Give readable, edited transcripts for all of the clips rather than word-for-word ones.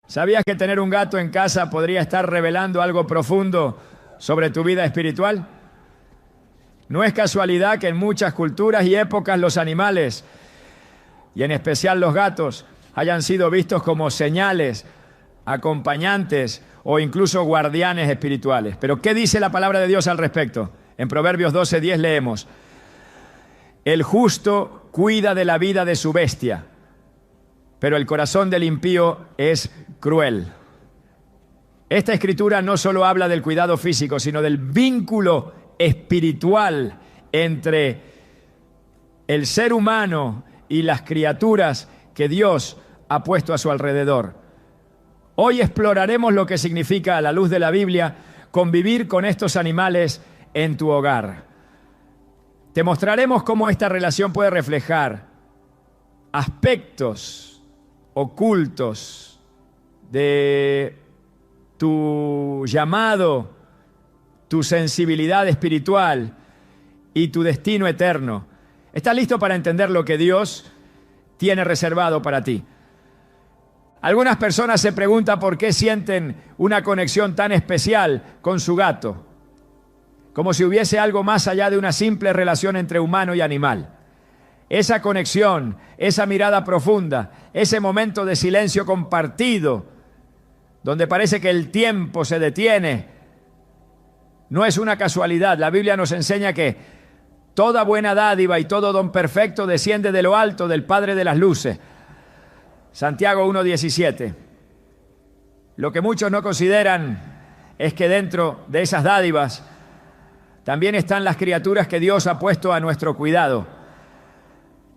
¿Sabías que tener un gato en casa podría estar revelando algo profundo sobre tu vida espiritual? No es casualidad que en muchas culturas y épocas los animales, y en especial los gatos, hayan sido vistos como señales, acompañantes o incluso guardianes espirituales. Pero ¿qué dice la palabra de Dios al respecto? En Proverbios 12:10 leemos: el justo cuida de la vida de su bestia, pero el corazón del impío es cruel. Esta escritura no solo habla del cuidado físico, sino del vínculo espiritual entre el ser humano y las criaturas que Dios ha puesto a su alrededor. Hoy exploraremos lo que significa, a la luz de la Biblia, convivir con estos animales en tu hogar. Te mostraremos cómo esta relación puede reflejar aspectos ocultos de tu llamado, tu sensibilidad espiritual y tu destino eterno. ¿Estás listo para entender lo que Dios tiene reservado para ti? Algunas personas se preguntan por qué sienten una conexión tan especial con su gato, como si hubiese algo más allá de una simple relación entre humano y animal. Esa conexión, esa mirada profunda, ese momento de silencio compartido, donde parece que el tiempo se detiene, no es una casualidad. La Biblia nos enseña que toda buena dádiva y todo don perfecto desciende de lo alto, del Padre de las luces. Santiago 1:17. Lo que muchos no consideran es que dentro de esas dádivas también están las criaturas que Dios ha puesto a nuestro cuidado.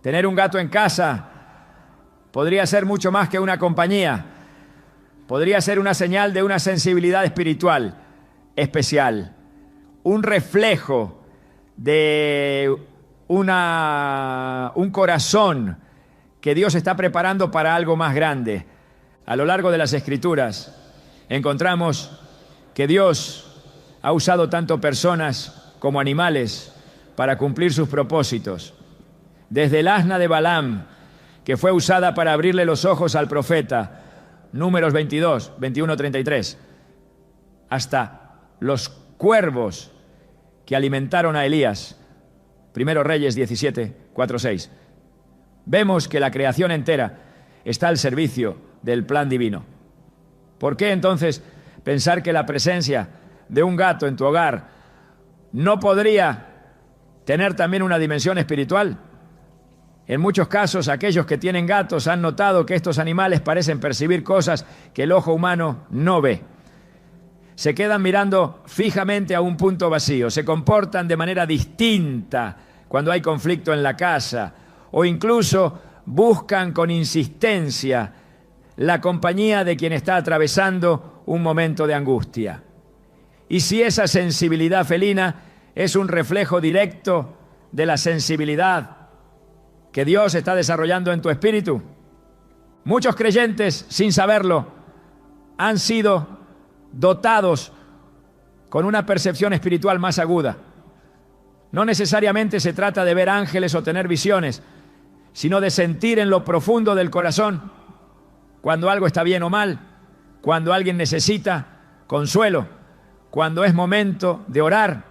Tener un gato en casa podría ser mucho más que una compañía. Podría ser una señal de una sensibilidad espiritual especial, un reflejo de un corazón que Dios está preparando para algo más grande. A lo largo de las Escrituras encontramos que Dios ha usado tanto personas como animales para cumplir sus propósitos. Desde el asna de Balaam, que fue usada para abrirle los ojos al profeta, Números 22, 21, 33, hasta los cuervos que alimentaron a Elías, Primero Reyes 17, 4, 6. Vemos que la creación entera está al servicio del plan divino. ¿Por qué entonces pensar que la presencia de un gato en tu hogar no podría tener también una dimensión espiritual? En muchos casos, aquellos que tienen gatos han notado que estos animales parecen percibir cosas que el ojo humano no ve. Se quedan mirando fijamente a un punto vacío, se comportan de manera distinta cuando hay conflicto en la casa, o incluso buscan con insistencia la compañía de quien está atravesando un momento de angustia. Y si esa sensibilidad felina es un reflejo directo de la sensibilidad que Dios está desarrollando en tu espíritu, muchos creyentes, sin saberlo, han sido dotados con una percepción espiritual más aguda. No necesariamente se trata de ver ángeles o tener visiones, sino de sentir en lo profundo del corazón cuando algo está bien o mal, cuando alguien necesita consuelo, cuando es momento de orar.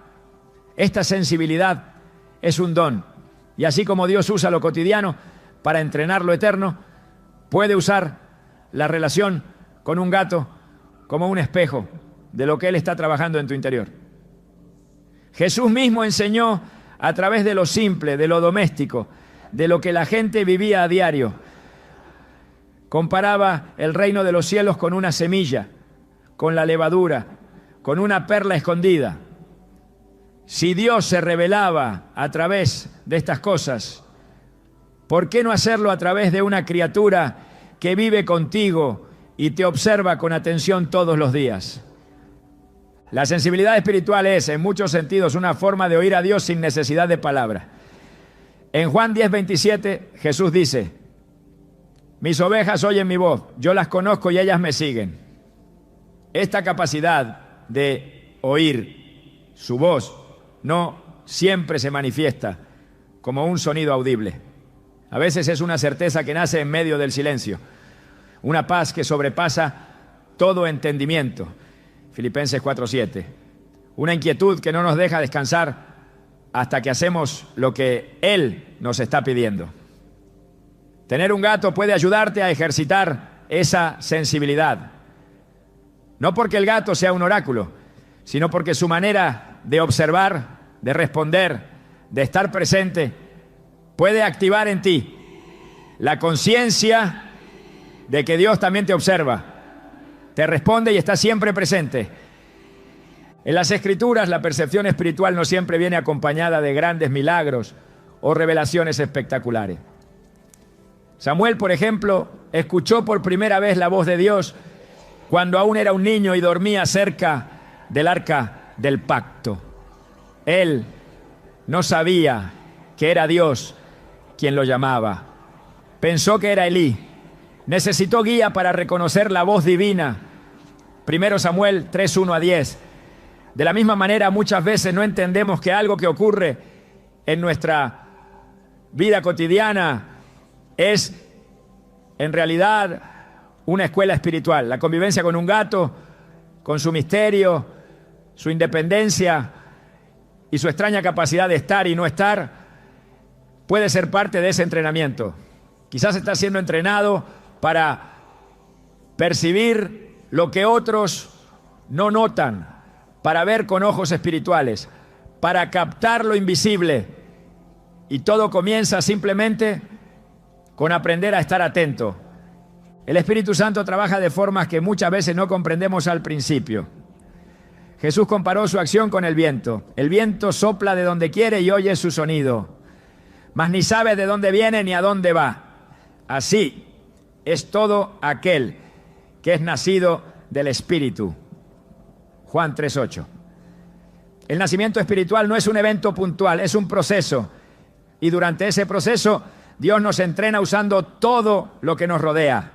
Esta sensibilidad es un don, y así como Dios usa lo cotidiano para entrenar lo eterno, puede usar la relación con un gato como un espejo de lo que Él está trabajando en tu interior. Jesús mismo enseñó a través de lo simple, de lo doméstico, de lo que la gente vivía a diario. Comparaba el reino de los cielos con una semilla, con la levadura, con una perla escondida. Si Dios se revelaba a través de estas cosas, ¿por qué no hacerlo a través de una criatura que vive contigo y te observa con atención todos los días? La sensibilidad espiritual es, en muchos sentidos, una forma de oír a Dios sin necesidad de palabra. En Juan 10:27, Jesús dice: mis ovejas oyen mi voz, yo las conozco y ellas me siguen. Esta capacidad de oír su voz no siempre se manifiesta como un sonido audible. A veces es una certeza que nace en medio del silencio. una paz que sobrepasa todo entendimiento. Filipenses 4:7. Una inquietud que no nos deja descansar hasta que hacemos lo que Él nos está pidiendo. Tener un gato puede ayudarte a ejercitar esa sensibilidad. No porque el gato sea un oráculo, sino porque su manera de observar, de responder, de estar presente, puede activar en ti la conciencia de que Dios también te observa, te responde y está siempre presente. En las Escrituras, la percepción espiritual no siempre viene acompañada de grandes milagros o revelaciones espectaculares. Samuel, por ejemplo, escuchó por primera vez la voz de Dios cuando aún era un niño y dormía cerca del arca del pacto. Él no sabía que era Dios quien lo llamaba. Pensó que era Elí. Necesitó guía para reconocer la voz divina. 1 Samuel 3:1-10. De la misma manera, muchas veces no entendemos que algo que ocurre en nuestra vida cotidiana es en realidad una escuela espiritual. La convivencia con un gato, con su misterio, su independencia y su extraña capacidad de estar y no estar, puede ser parte de ese entrenamiento. Quizás está siendo entrenado para percibir lo que otros no notan, para ver con ojos espirituales, para captar lo invisible. Y todo comienza simplemente con aprender a estar atento. El Espíritu Santo trabaja de formas que muchas veces no comprendemos al principio. Jesús comparó su acción con el viento. El viento sopla de donde quiere y oye su sonido, mas ni sabe de dónde viene ni a dónde va. Así es todo aquel que es nacido del Espíritu. Juan 3:8. El nacimiento espiritual no es un evento puntual, es un proceso. Y durante ese proceso, Dios nos entrena usando todo lo que nos rodea.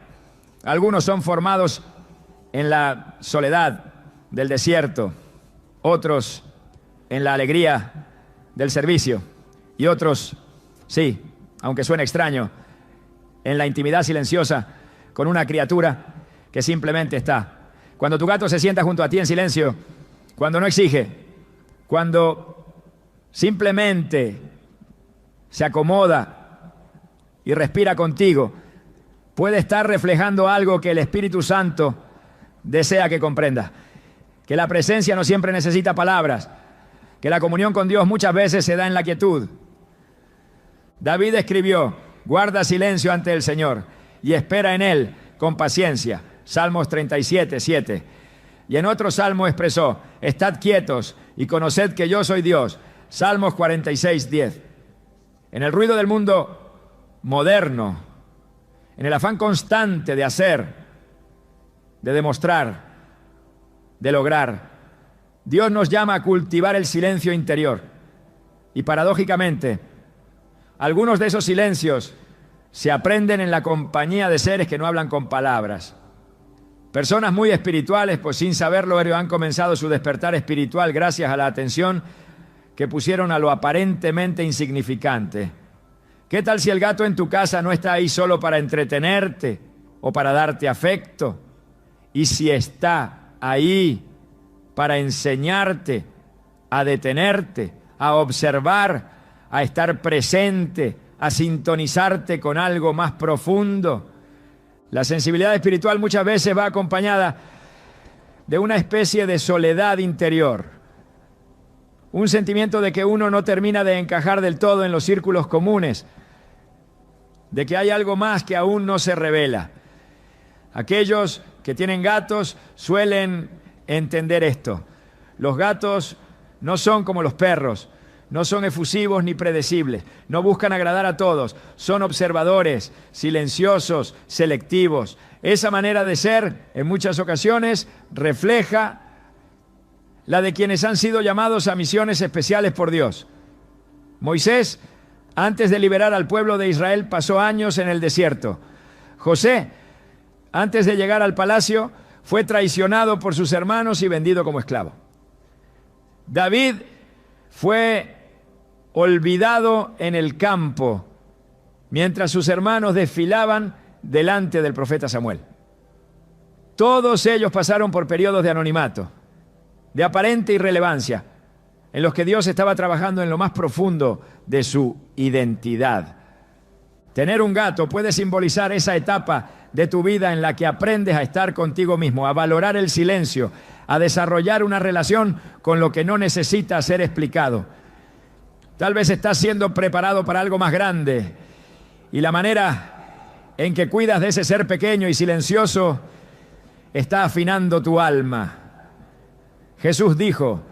Algunos son formados en la soledad del desierto, otros en la alegría del servicio y otros, sí, aunque suene extraño, en la intimidad silenciosa con una criatura que simplemente está. Cuando tu gato se sienta junto a ti en silencio, cuando no exige, cuando simplemente se acomoda y respira contigo, puede estar reflejando algo que el Espíritu Santo desea que comprendas. Que la presencia no siempre necesita palabras, que la comunión con Dios muchas veces se da en la quietud. David escribió: guarda silencio ante el Señor y espera en Él con paciencia. Salmos 37:7. Y en otro salmo expresó: estad quietos y conoced que yo soy Dios. Salmos 46:10. En el ruido del mundo moderno, en el afán constante de hacer, de demostrar, de lograr, Dios nos llama a cultivar el silencio interior. Y paradójicamente, algunos de esos silencios se aprenden en la compañía de seres que no hablan con palabras. Personas muy espirituales, pues sin saberlo, han comenzado su despertar espiritual gracias a la atención que pusieron a lo aparentemente insignificante. ¿Qué tal si el gato en tu casa no está ahí solo para entretenerte o para darte afecto? Y si está ahí para enseñarte a detenerte, a observar, a estar presente, a sintonizarte con algo más profundo. La sensibilidad espiritual muchas veces va acompañada de una especie de soledad interior, un sentimiento de que uno no termina de encajar del todo en los círculos comunes, de que hay algo más que aún no se revela. Aquellos que tienen gatos suelen entender esto. Los gatos no son como los perros, no son efusivos ni predecibles, no buscan agradar a todos, son observadores, silenciosos, selectivos. Esa manera de ser, en muchas ocasiones, refleja la de quienes han sido llamados a misiones especiales por Dios. Moisés, antes de liberar al pueblo de Israel, pasó años en el desierto. José, antes de llegar al palacio, fue traicionado por sus hermanos y vendido como esclavo. David fue olvidado en el campo mientras sus hermanos desfilaban delante del profeta Samuel. Todos ellos pasaron por periodos de anonimato, de aparente irrelevancia, en los que Dios estaba trabajando en lo más profundo de su identidad. Tener un gato puede simbolizar esa etapa de tu vida en la que aprendes a estar contigo mismo, a valorar el silencio, a desarrollar una relación con lo que no necesita ser explicado. Tal vez estás siendo preparado para algo más grande y la manera en que cuidas de ese ser pequeño y silencioso está afinando tu alma. Jesús dijo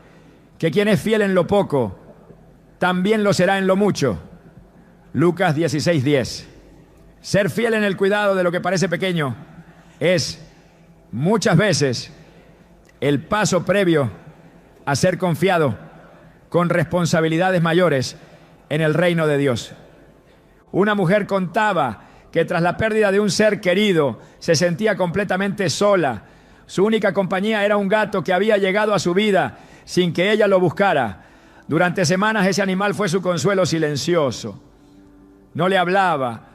que quien es fiel en lo poco, también lo será en lo mucho. Lucas 16:10. Ser fiel en el cuidado de lo que parece pequeño es muchas veces el paso previo a ser confiado con responsabilidades mayores en el reino de Dios. Una mujer contaba que tras la pérdida de un ser querido se sentía completamente sola. Su única compañía era un gato que había llegado a su vida sin que ella lo buscara. Durante semanas ese animal fue su consuelo silencioso. No le hablaba,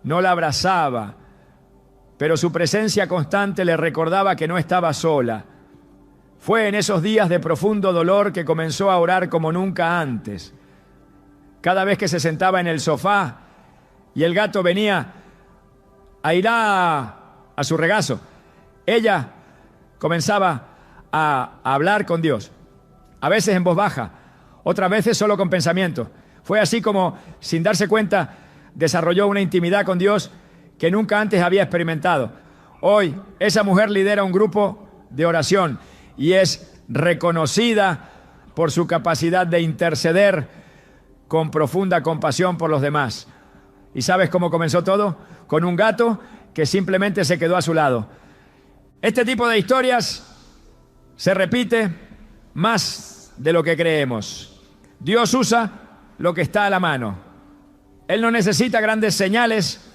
no la abrazaba, pero su presencia constante le recordaba que no estaba sola. Fue en esos días de profundo dolor que comenzó a orar como nunca antes. Cada vez que se sentaba en el sofá y el gato venía a ir a su regazo, ella comenzaba a hablar con Dios, a veces en voz baja, otras veces solo con pensamiento. Fue así como, sin darse cuenta, desarrolló una intimidad con Dios que nunca antes había experimentado. Hoy, esa mujer lidera un grupo de oración y es reconocida por su capacidad de interceder con profunda compasión por los demás. ¿Y sabes cómo comenzó todo? Con un gato que simplemente se quedó a su lado. Este tipo de historias se repite más de lo que creemos. Dios usa lo que está a la mano. Él no necesita grandes señales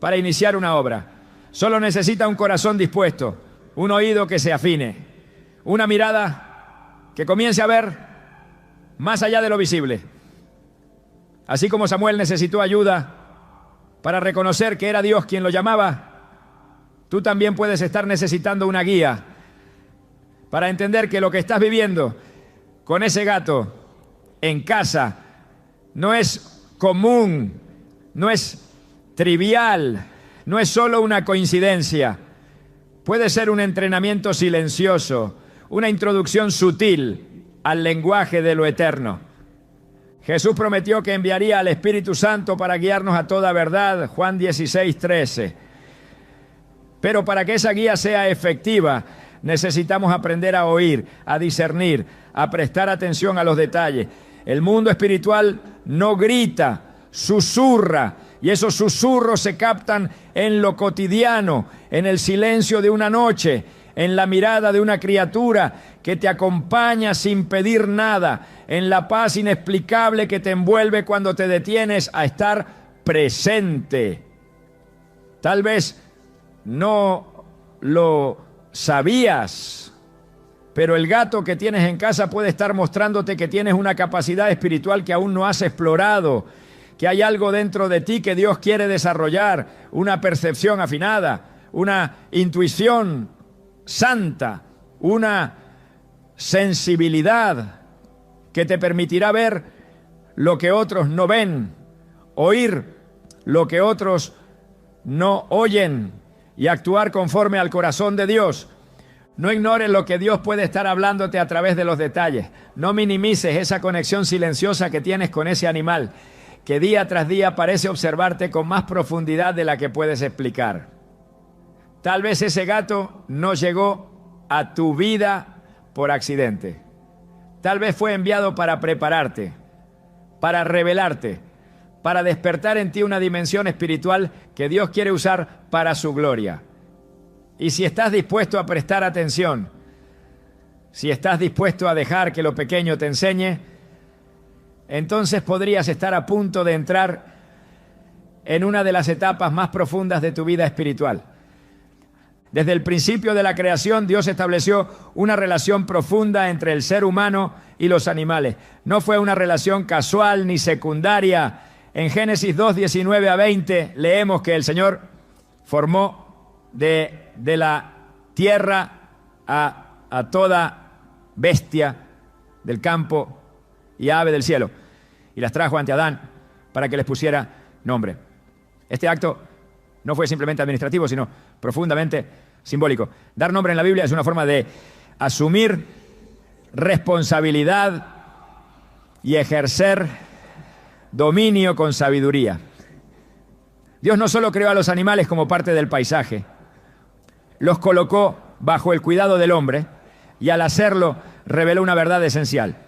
para iniciar una obra. Solo necesita un corazón dispuesto, un oído que se afine, una mirada que comience a ver más allá de lo visible. Así como Samuel necesitó ayuda para reconocer que era Dios quien lo llamaba, tú también puedes estar necesitando una guía para entender que lo que estás viviendo con ese gato en casa no es común, no es trivial, no es solo una coincidencia. Puede ser un entrenamiento silencioso, una introducción sutil al lenguaje de lo eterno. Jesús prometió que enviaría al Espíritu Santo para guiarnos a toda verdad, Juan 16:13. Pero para que esa guía sea efectiva, necesitamos aprender a oír, a discernir, a prestar atención a los detalles. El mundo espiritual no grita, susurra, y esos susurros se captan en lo cotidiano, en el silencio de una noche, en la mirada de una criatura que te acompaña sin pedir nada, en la paz inexplicable que te envuelve cuando te detienes a estar presente. Tal vez no lo sabías, pero el gato que tienes en casa puede estar mostrándote que tienes una capacidad espiritual que aún no has explorado, que hay algo dentro de ti que Dios quiere desarrollar, una percepción afinada, una intuición santa, una sensibilidad que te permitirá ver lo que otros no ven, oír lo que otros no oyen y actuar conforme al corazón de Dios. No ignores lo que Dios puede estar hablándote a través de los detalles. No minimices esa conexión silenciosa que tienes con ese animal, que día tras día parece observarte con más profundidad de la que puedes explicar. Tal vez ese gato no llegó a tu vida por accidente. Tal vez fue enviado para prepararte, para revelarte, para despertar en ti una dimensión espiritual que Dios quiere usar para su gloria. Y si estás dispuesto a prestar atención, si estás dispuesto a dejar que lo pequeño te enseñe, entonces podrías estar a punto de entrar en una de las etapas más profundas de tu vida espiritual. Desde el principio de la creación, Dios estableció una relación profunda entre el ser humano y los animales. No fue una relación casual ni secundaria. En Génesis 2, 19 a 20 leemos que el Señor formó de la tierra a toda bestia del campo y ave del cielo, y las trajo ante Adán para que les pusiera nombre. Este acto no fue simplemente administrativo, sino profundamente simbólico. Dar nombre en la Biblia es una forma de asumir responsabilidad y ejercer dominio con sabiduría. Dios no solo creó a los animales como parte del paisaje, los colocó bajo el cuidado del hombre y al hacerlo reveló una verdad esencial.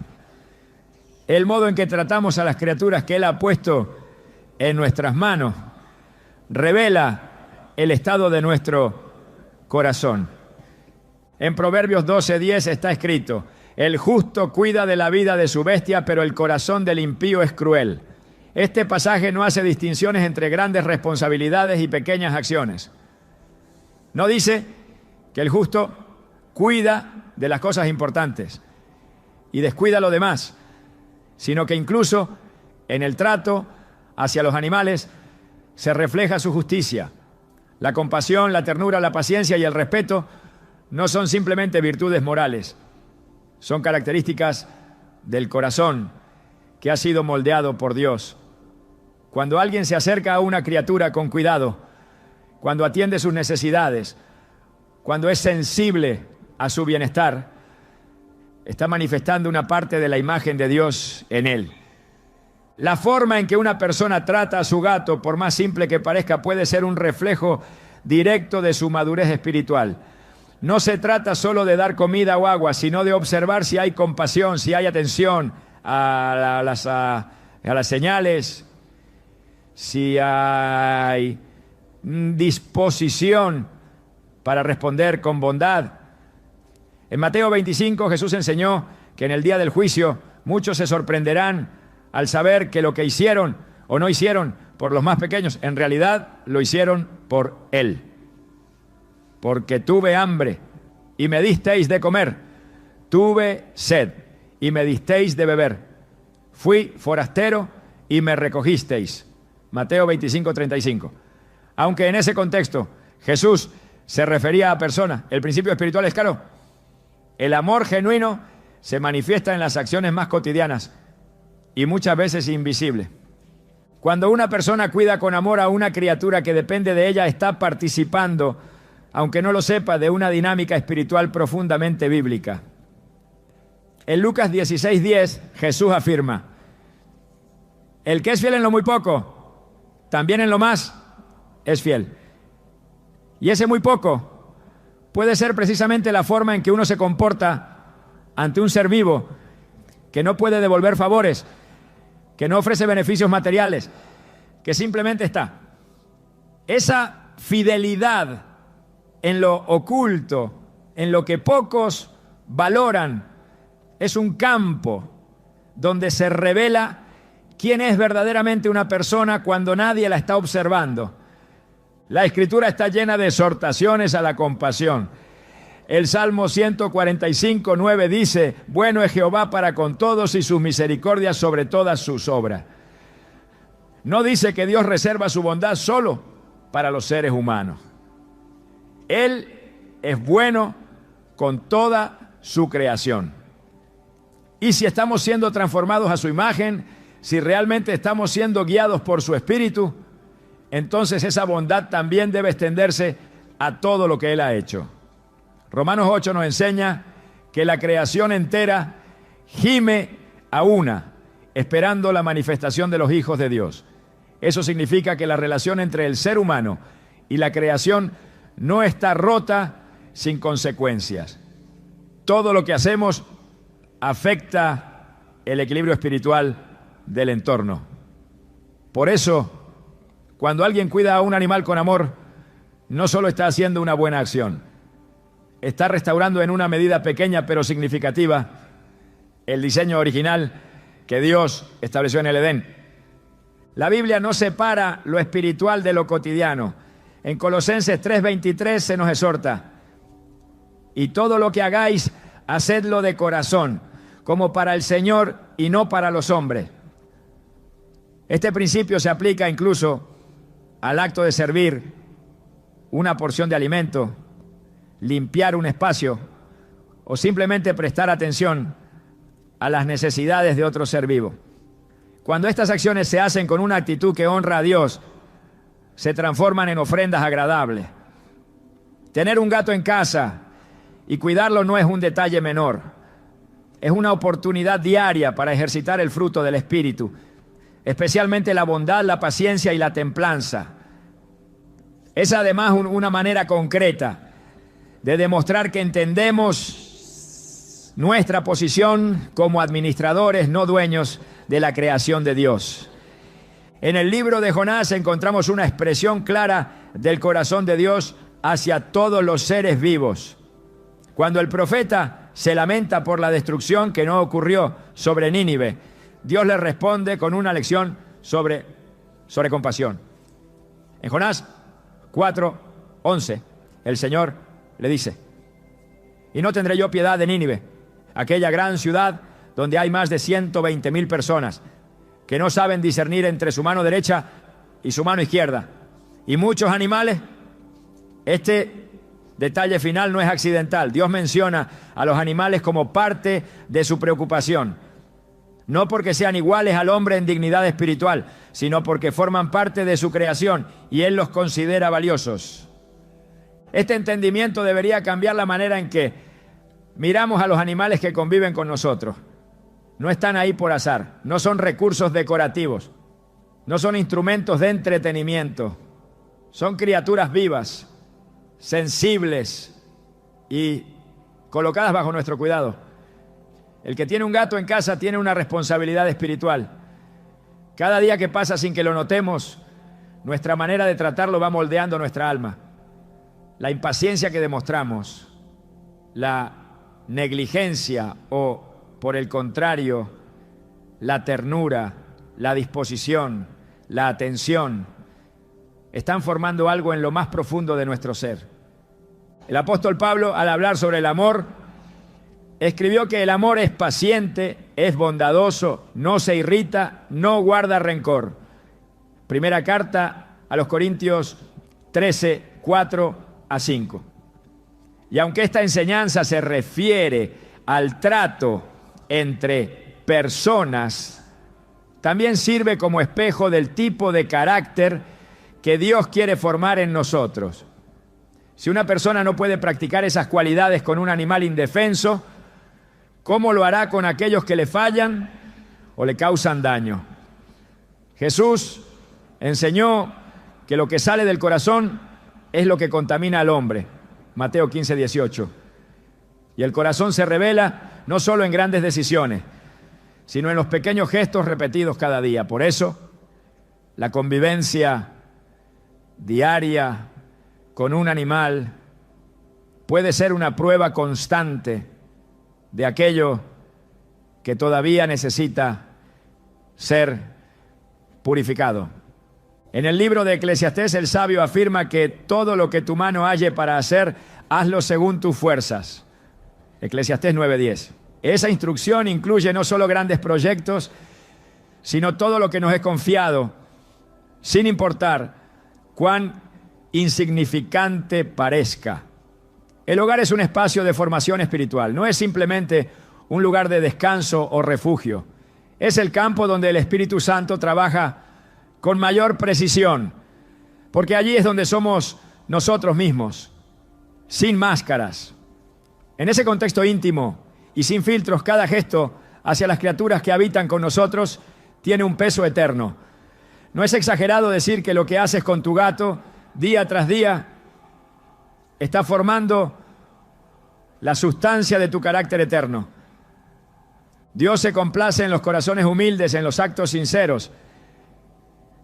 El modo en que tratamos a las criaturas que Él ha puesto en nuestras manos revela el estado de nuestro corazón. En Proverbios 12:10 está escrito: el justo cuida de la vida de su bestia, pero el corazón del impío es cruel. Este pasaje no hace distinciones entre grandes responsabilidades y pequeñas acciones. No dice que el justo cuida de las cosas importantes y descuida lo demás, sino que incluso en el trato hacia los animales se refleja su justicia. La compasión, la ternura, la paciencia y el respeto no son simplemente virtudes morales, son características del corazón que ha sido moldeado por Dios. Cuando alguien se acerca a una criatura con cuidado, cuando atiende sus necesidades, cuando es sensible a su bienestar, está manifestando una parte de la imagen de Dios en él. La forma en que una persona trata a su gato, por más simple que parezca, puede ser un reflejo directo de su madurez espiritual. No se trata solo de dar comida o agua, sino de observar si hay compasión, si hay atención a las señales, si hay disposición para responder con bondad. En Mateo 25 Jesús enseñó que en el día del juicio muchos se sorprenderán al saber que lo que hicieron o no hicieron por los más pequeños, en realidad lo hicieron por Él. Porque tuve hambre y me disteis de comer, tuve sed y me disteis de beber, fui forastero y me recogisteis. Mateo 25:35. Aunque en ese contexto Jesús se refería a personas, el principio espiritual es claro. El amor genuino se manifiesta en las acciones más cotidianas y muchas veces invisible. Cuando una persona cuida con amor a una criatura que depende de ella, está participando, aunque no lo sepa, de una dinámica espiritual profundamente bíblica. En Lucas 16:10, Jesús afirma: el que es fiel en lo muy poco, también en lo más es fiel. Y ese muy poco puede ser precisamente la forma en que uno se comporta ante un ser vivo que no puede devolver favores, que no ofrece beneficios materiales, que simplemente está. Esa fidelidad en lo oculto, en lo que pocos valoran, es un campo donde se revela quién es verdaderamente una persona cuando nadie la está observando. La Escritura está llena de exhortaciones a la compasión. El Salmo 145:9 dice: bueno es Jehová para con todos y sus misericordias sobre todas sus obras. No dice que Dios reserva su bondad solo para los seres humanos. Él es bueno con toda su creación. Y si estamos siendo transformados a su imagen, si realmente estamos siendo guiados por su Espíritu, entonces esa bondad también debe extenderse a todo lo que Él ha hecho. Romanos 8 nos enseña que la creación entera gime a una, esperando la manifestación de los hijos de Dios. Eso significa que la relación entre el ser humano y la creación no está rota sin consecuencias. Todo lo que hacemos afecta el equilibrio espiritual del entorno. Por eso, cuando alguien cuida a un animal con amor, no solo está haciendo una buena acción, está restaurando en una medida pequeña pero significativa el diseño original que Dios estableció en el Edén. La Biblia no separa lo espiritual de lo cotidiano. En Colosenses 3:23 se nos exhorta: y todo lo que hagáis, hacedlo de corazón, como para el Señor y no para los hombres. Este principio se aplica incluso al acto de servir una porción de alimento, limpiar un espacio o simplemente prestar atención a las necesidades de otro ser vivo. Cuando estas acciones se hacen con una actitud que honra a Dios, se transforman en ofrendas agradables. Tener un gato en casa y cuidarlo no es un detalle menor. Es una oportunidad diaria para ejercitar el fruto del Espíritu, especialmente la bondad, la paciencia y la templanza. Es además una manera concreta de demostrar que entendemos nuestra posición como administradores, no dueños de la creación de Dios. En el libro de Jonás encontramos una expresión clara del corazón de Dios hacia todos los seres vivos. Cuando el profeta se lamenta por la destrucción que no ocurrió sobre Nínive, Dios le responde con una lección sobre compasión. En Jonás 4:11, el Señor le dice: «Y no tendré yo piedad de Nínive, aquella gran ciudad donde hay más de 120,000 personas que no saben discernir entre su mano derecha y su mano izquierda, y muchos animales». Este detalle final no es accidental. Dios menciona a los animales como parte de su preocupación, no porque sean iguales al hombre en dignidad espiritual, sino porque forman parte de su creación y Él los considera valiosos. Este entendimiento debería cambiar la manera en que miramos a los animales que conviven con nosotros. No están ahí por azar, no son recursos decorativos, no son instrumentos de entretenimiento, son criaturas vivas, sensibles y colocadas bajo nuestro cuidado. El que tiene un gato en casa tiene una responsabilidad espiritual. Cada día que pasa sin que lo notemos, nuestra manera de tratarlo va moldeando nuestra alma. La impaciencia que demostramos, la negligencia o, por el contrario, la ternura, la disposición, la atención, están formando algo en lo más profundo de nuestro ser. El apóstol Pablo, al hablar sobre el amor, escribió que el amor es paciente, es bondadoso, no se irrita, no guarda rencor. Primera carta a los Corintios 13, 4-5. Y aunque esta enseñanza se refiere al trato entre personas, también sirve como espejo del tipo de carácter que Dios quiere formar en nosotros. Si una persona no puede practicar esas cualidades con un animal indefenso, ¿cómo lo hará con aquellos que le fallan o le causan daño? Jesús enseñó que lo que sale del corazón es lo que contamina al hombre. Mateo 15:18. Y el corazón se revela no solo en grandes decisiones, sino en los pequeños gestos repetidos cada día. Por eso, la convivencia diaria con un animal puede ser una prueba constante de aquello que todavía necesita ser purificado. En el libro de Eclesiastés, el sabio afirma que todo lo que tu mano halle para hacer, hazlo según tus fuerzas. Eclesiastés 9:10. Esa instrucción incluye no solo grandes proyectos, sino todo lo que nos es confiado, sin importar cuán insignificante parezca. El hogar es un espacio de formación espiritual, no es simplemente un lugar de descanso o refugio. Es el campo donde el Espíritu Santo trabaja con mayor precisión, porque allí es donde somos nosotros mismos, sin máscaras. En ese contexto íntimo y sin filtros, cada gesto hacia las criaturas que habitan con nosotros tiene un peso eterno. No es exagerado decir que lo que haces con tu gato día tras día está formando la sustancia de tu carácter eterno. Dios se complace en los corazones humildes, en los actos sinceros,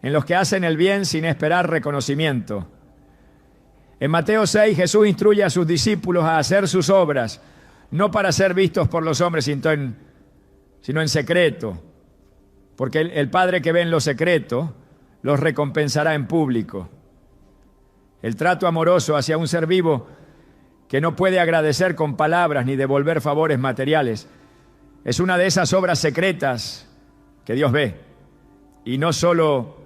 en los que hacen el bien sin esperar reconocimiento. En Mateo 6, Jesús instruye a sus discípulos a hacer sus obras, no para ser vistos por los hombres, sino en secreto, porque el Padre que ve en lo secreto los recompensará en público. El trato amoroso hacia un ser vivo que no puede agradecer con palabras ni devolver favores materiales es una de esas obras secretas que Dios ve. Y no solo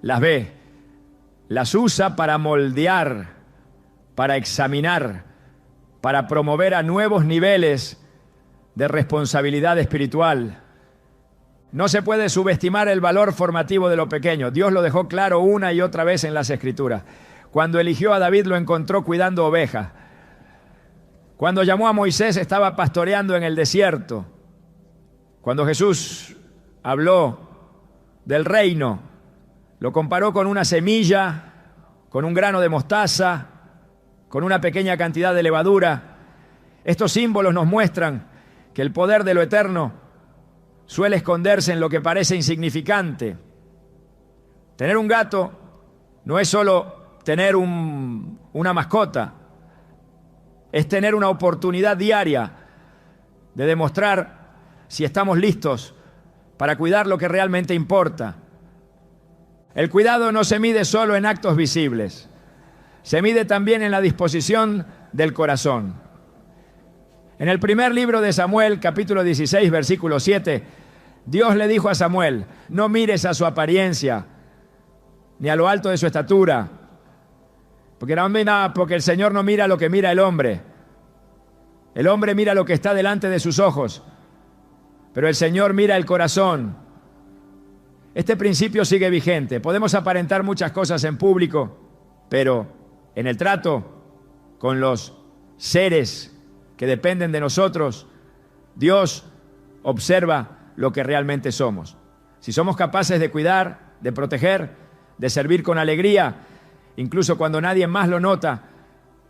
las ve, las usa para moldear, para examinar, para promover a nuevos niveles de responsabilidad espiritual. No se puede subestimar el valor formativo de lo pequeño. Dios lo dejó claro una y otra vez en las Escrituras. Cuando eligió a David lo encontró cuidando ovejas. Cuando llamó a Moisés estaba pastoreando en el desierto. Cuando Jesús habló del reino, lo comparó con una semilla, con un grano de mostaza, con una pequeña cantidad de levadura. Estos símbolos nos muestran que el poder de lo eterno suele esconderse en lo que parece insignificante. Tener un gato no es solo tener una mascota, es tener una oportunidad diaria de demostrar si estamos listos para cuidar lo que realmente importa. El cuidado no se mide solo en actos visibles, se mide también en la disposición del corazón. En el primer libro de Samuel, capítulo 16, versículo 7, Dios le dijo a Samuel: no mires a su apariencia, ni a lo alto de su estatura, porque el Señor no mira lo que mira el hombre. El hombre mira lo que está delante de sus ojos, pero el Señor mira el corazón. Este principio sigue vigente. Podemos aparentar muchas cosas en público, pero en el trato con los seres que dependen de nosotros, Dios observa lo que realmente somos. Si somos capaces de cuidar, de proteger, de servir con alegría, incluso cuando nadie más lo nota,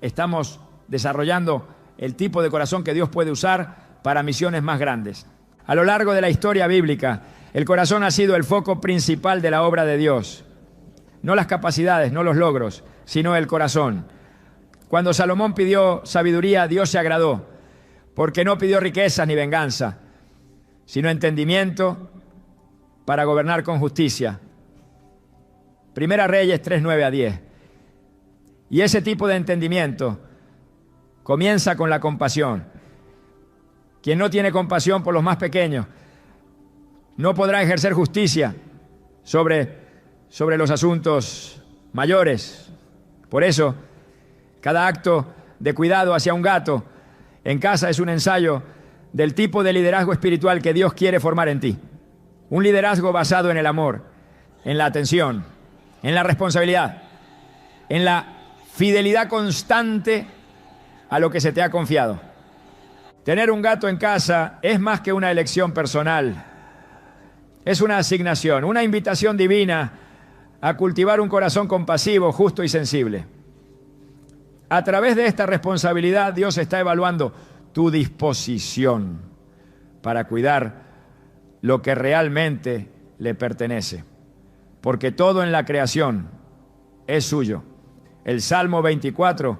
estamos desarrollando el tipo de corazón que Dios puede usar para misiones más grandes. A lo largo de la historia bíblica, el corazón ha sido el foco principal de la obra de Dios. No las capacidades, no los logros, sino el corazón. Cuando Salomón pidió sabiduría, Dios se agradó, porque no pidió riquezas ni venganza, sino entendimiento para gobernar con justicia. Primera Reyes 3, 9 a 10. Y ese tipo de entendimiento comienza con la compasión. Quien no tiene compasión por los más pequeños no podrá ejercer justicia sobre los asuntos mayores. Por eso, cada acto de cuidado hacia un gato en casa es un ensayo del tipo de liderazgo espiritual que Dios quiere formar en ti. Un liderazgo basado en el amor, en la atención, en la responsabilidad, en la fidelidad constante a lo que se te ha confiado. Tener un gato en casa es más que una elección personal. Es una asignación, una invitación divina a cultivar un corazón compasivo, justo y sensible. A través de esta responsabilidad, Dios está evaluando tu disposición para cuidar lo que realmente le pertenece. Porque todo en la creación es suyo. El Salmo 24,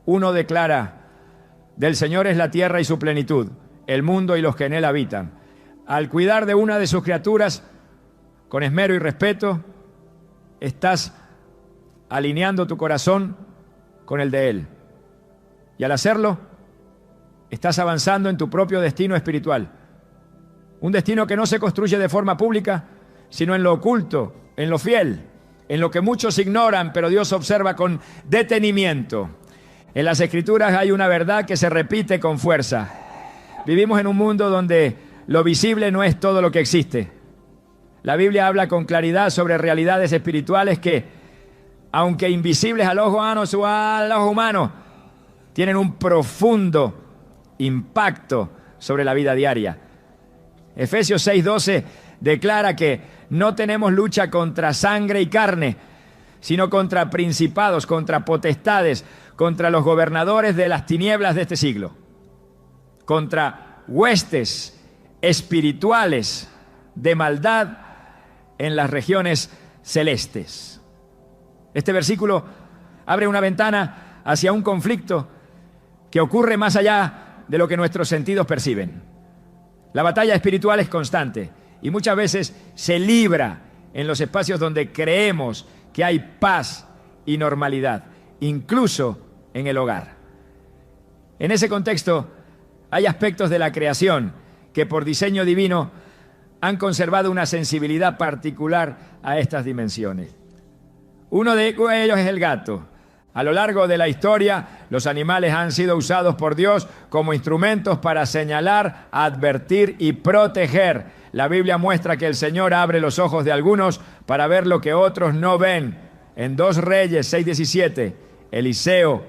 1 declara: del Señor es la tierra y su plenitud, el mundo y los que en él habitan. Al cuidar de una de sus criaturas con esmero y respeto, estás alineando tu corazón con el de Él. Y al hacerlo, estás avanzando en tu propio destino espiritual. Un destino que no se construye de forma pública, sino en lo oculto, en lo fiel, en lo que muchos ignoran, pero Dios observa con detenimiento. En las Escrituras hay una verdad que se repite con fuerza. Vivimos en un mundo donde lo visible no es todo lo que existe. La Biblia habla con claridad sobre realidades espirituales que, aunque invisibles al ojo humano, tienen un profundo impacto sobre la vida diaria. Efesios 6:12 declara que no tenemos lucha contra sangre y carne, sino contra principados, contra potestades, contra los gobernadores de las tinieblas de este siglo, contra huestes espirituales de maldad en las regiones celestes. Este versículo abre una ventana hacia un conflicto que ocurre más allá de lo que nuestros sentidos perciben. La batalla espiritual es constante y muchas veces se libra en los espacios donde creemos que hay paz y normalidad, incluso en el hogar. En ese contexto, hay aspectos de la creación que por diseño divino han conservado una sensibilidad particular a estas dimensiones. Uno de ellos es el gato. A lo largo de la historia, los animales han sido usados por Dios como instrumentos para señalar, advertir y proteger. La Biblia muestra que el Señor abre los ojos de algunos para ver lo que otros no ven. En 2 Reyes 6:17, Eliseo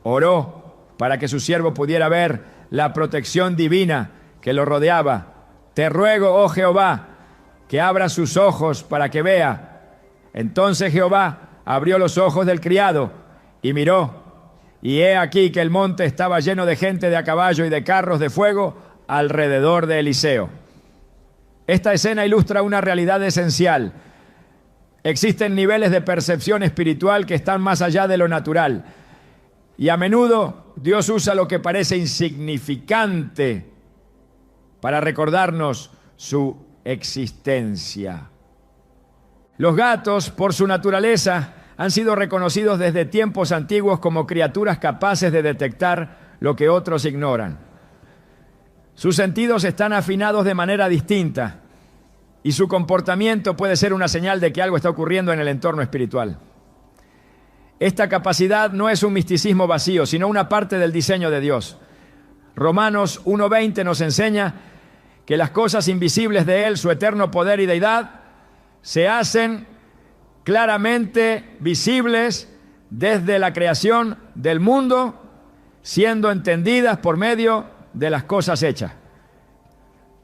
oró para que su siervo pudiera ver la protección divina que lo rodeaba. Te ruego, oh Jehová, que abra sus ojos para que vea. Entonces Jehová abrió los ojos del criado y miró, y he aquí que el monte estaba lleno de gente de a caballo y de carros de fuego alrededor de Eliseo. Esta escena ilustra una realidad esencial. Existen niveles de percepción espiritual que están más allá de lo natural. Y a menudo Dios usa lo que parece insignificante para recordarnos su existencia. Los gatos, por su naturaleza, han sido reconocidos desde tiempos antiguos como criaturas capaces de detectar lo que otros ignoran. Sus sentidos están afinados de manera distinta y su comportamiento puede ser una señal de que algo está ocurriendo en el entorno espiritual. Esta capacidad no es un misticismo vacío, sino una parte del diseño de Dios. Romanos 1:20 nos enseña que las cosas invisibles de Él, su eterno poder y deidad, se hacen claramente visibles desde la creación del mundo, siendo entendidas por medio de las cosas hechas.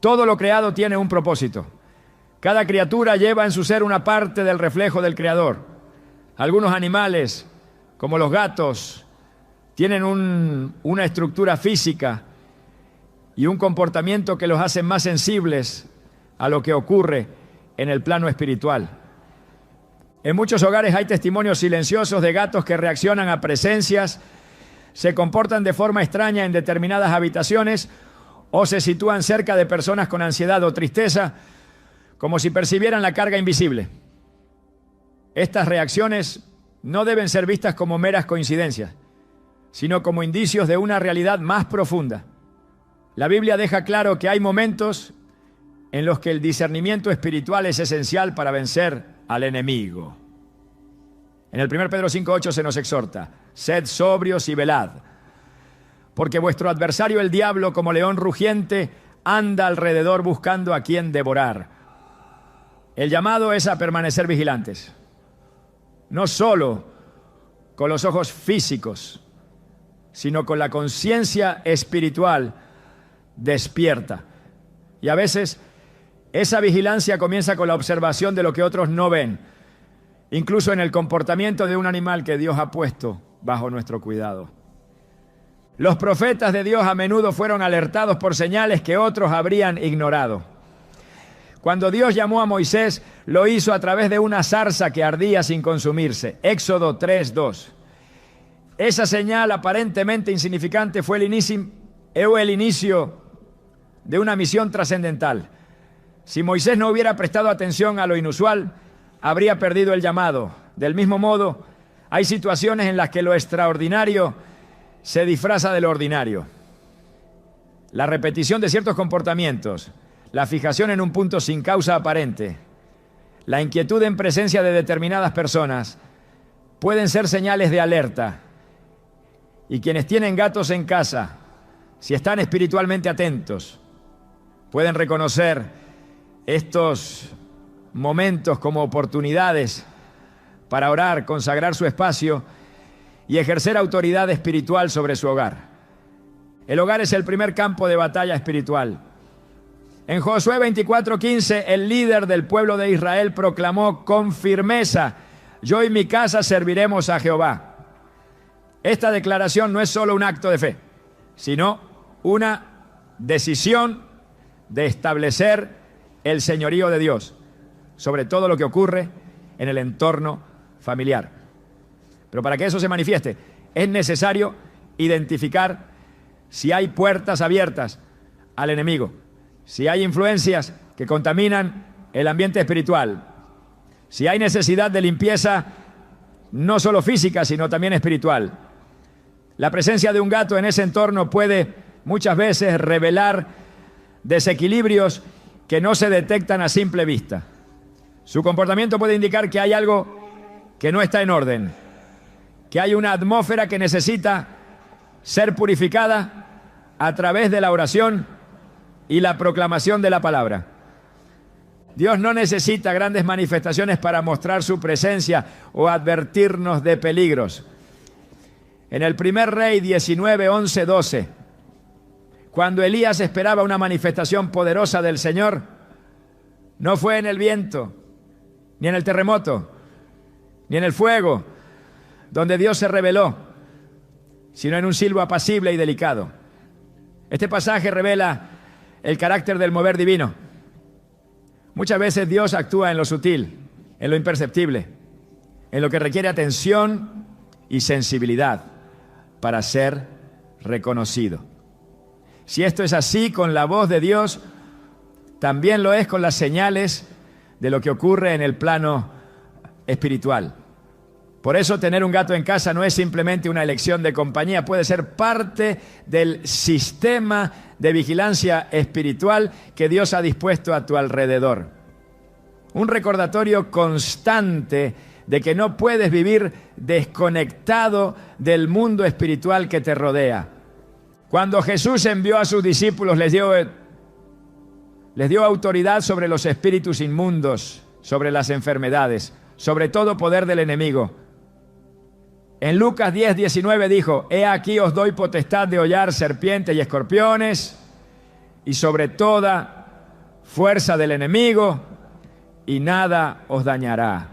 Todo lo creado tiene un propósito. Cada criatura lleva en su ser una parte del reflejo del Creador. Algunos animales, como los gatos, tienen una estructura física y un comportamiento que los hace más sensibles a lo que ocurre en el plano espiritual. En muchos hogares hay testimonios silenciosos de gatos que reaccionan a presencias, se comportan de forma extraña en determinadas habitaciones o se sitúan cerca de personas con ansiedad o tristeza, como si percibieran la carga invisible. Estas reacciones no deben ser vistas como meras coincidencias, sino como indicios de una realidad más profunda. La Biblia deja claro que hay momentos en los que el discernimiento espiritual es esencial para vencer al enemigo. En el 1 Pedro 5:8 se nos exhorta: sed sobrios y velad, porque vuestro adversario el diablo, como león rugiente, anda alrededor buscando a quien devorar. El llamado es a permanecer vigilantes, no solo con los ojos físicos, sino con la conciencia espiritual despierta. Y a veces esa vigilancia comienza con la observación de lo que otros no ven, incluso en el comportamiento de un animal que Dios ha puesto bajo nuestro cuidado. Los profetas de Dios a menudo fueron alertados por señales que otros habrían ignorado. Cuando Dios llamó a Moisés, lo hizo a través de una zarza que ardía sin consumirse. Éxodo 3:2. Esa señal aparentemente insignificante fue el inicio de una misión trascendental. Si Moisés no hubiera prestado atención a lo inusual, habría perdido el llamado. Del mismo modo, hay situaciones en las que lo extraordinario se disfraza de lo ordinario. La repetición de ciertos comportamientos, la fijación en un punto sin causa aparente, la inquietud en presencia de determinadas personas, pueden ser señales de alerta. Y quienes tienen gatos en casa, si están espiritualmente atentos, pueden reconocer estos momentos como oportunidades para orar, consagrar su espacio y ejercer autoridad espiritual sobre su hogar. El hogar es el primer campo de batalla espiritual. En Josué 24:15, el líder del pueblo de Israel proclamó con firmeza: yo y mi casa serviremos a Jehová. Esta declaración no es solo un acto de fe, sino una decisión de establecer el señorío de Dios sobre todo lo que ocurre en el entorno familiar. Pero para que eso se manifieste, es necesario identificar si hay puertas abiertas al enemigo, si hay influencias que contaminan el ambiente espiritual, si hay necesidad de limpieza no solo física, sino también espiritual. La presencia de un gato en ese entorno puede muchas veces revelar desequilibrios que no se detectan a simple vista. Su comportamiento puede indicar que hay algo que no está en orden, que hay una atmósfera que necesita ser purificada a través de la oración y la proclamación de la palabra. Dios no necesita grandes manifestaciones para mostrar su presencia o advertirnos de peligros. En el primer Rey 19, 11, 12, cuando Elías esperaba una manifestación poderosa del Señor, no fue en el viento, ni en el terremoto, ni en el fuego, donde Dios se reveló, sino en un silbo apacible y delicado. Este pasaje revela el carácter del mover divino. Muchas veces Dios actúa en lo sutil, en lo imperceptible, en lo que requiere atención y sensibilidad para ser reconocido. Si esto es así con la voz de Dios, también lo es con las señales de lo que ocurre en el plano espiritual. Por eso tener un gato en casa no es simplemente una elección de compañía, puede ser parte del sistema de vigilancia espiritual que Dios ha dispuesto a tu alrededor. Un recordatorio constante de que no puedes vivir desconectado del mundo espiritual que te rodea. Cuando Jesús envió a sus discípulos, les dio autoridad sobre los espíritus inmundos, sobre las enfermedades, sobre todo poder del enemigo. En Lucas 10, 19 dijo: he aquí os doy potestad de hollar serpientes y escorpiones y sobre toda fuerza del enemigo, y nada os dañará.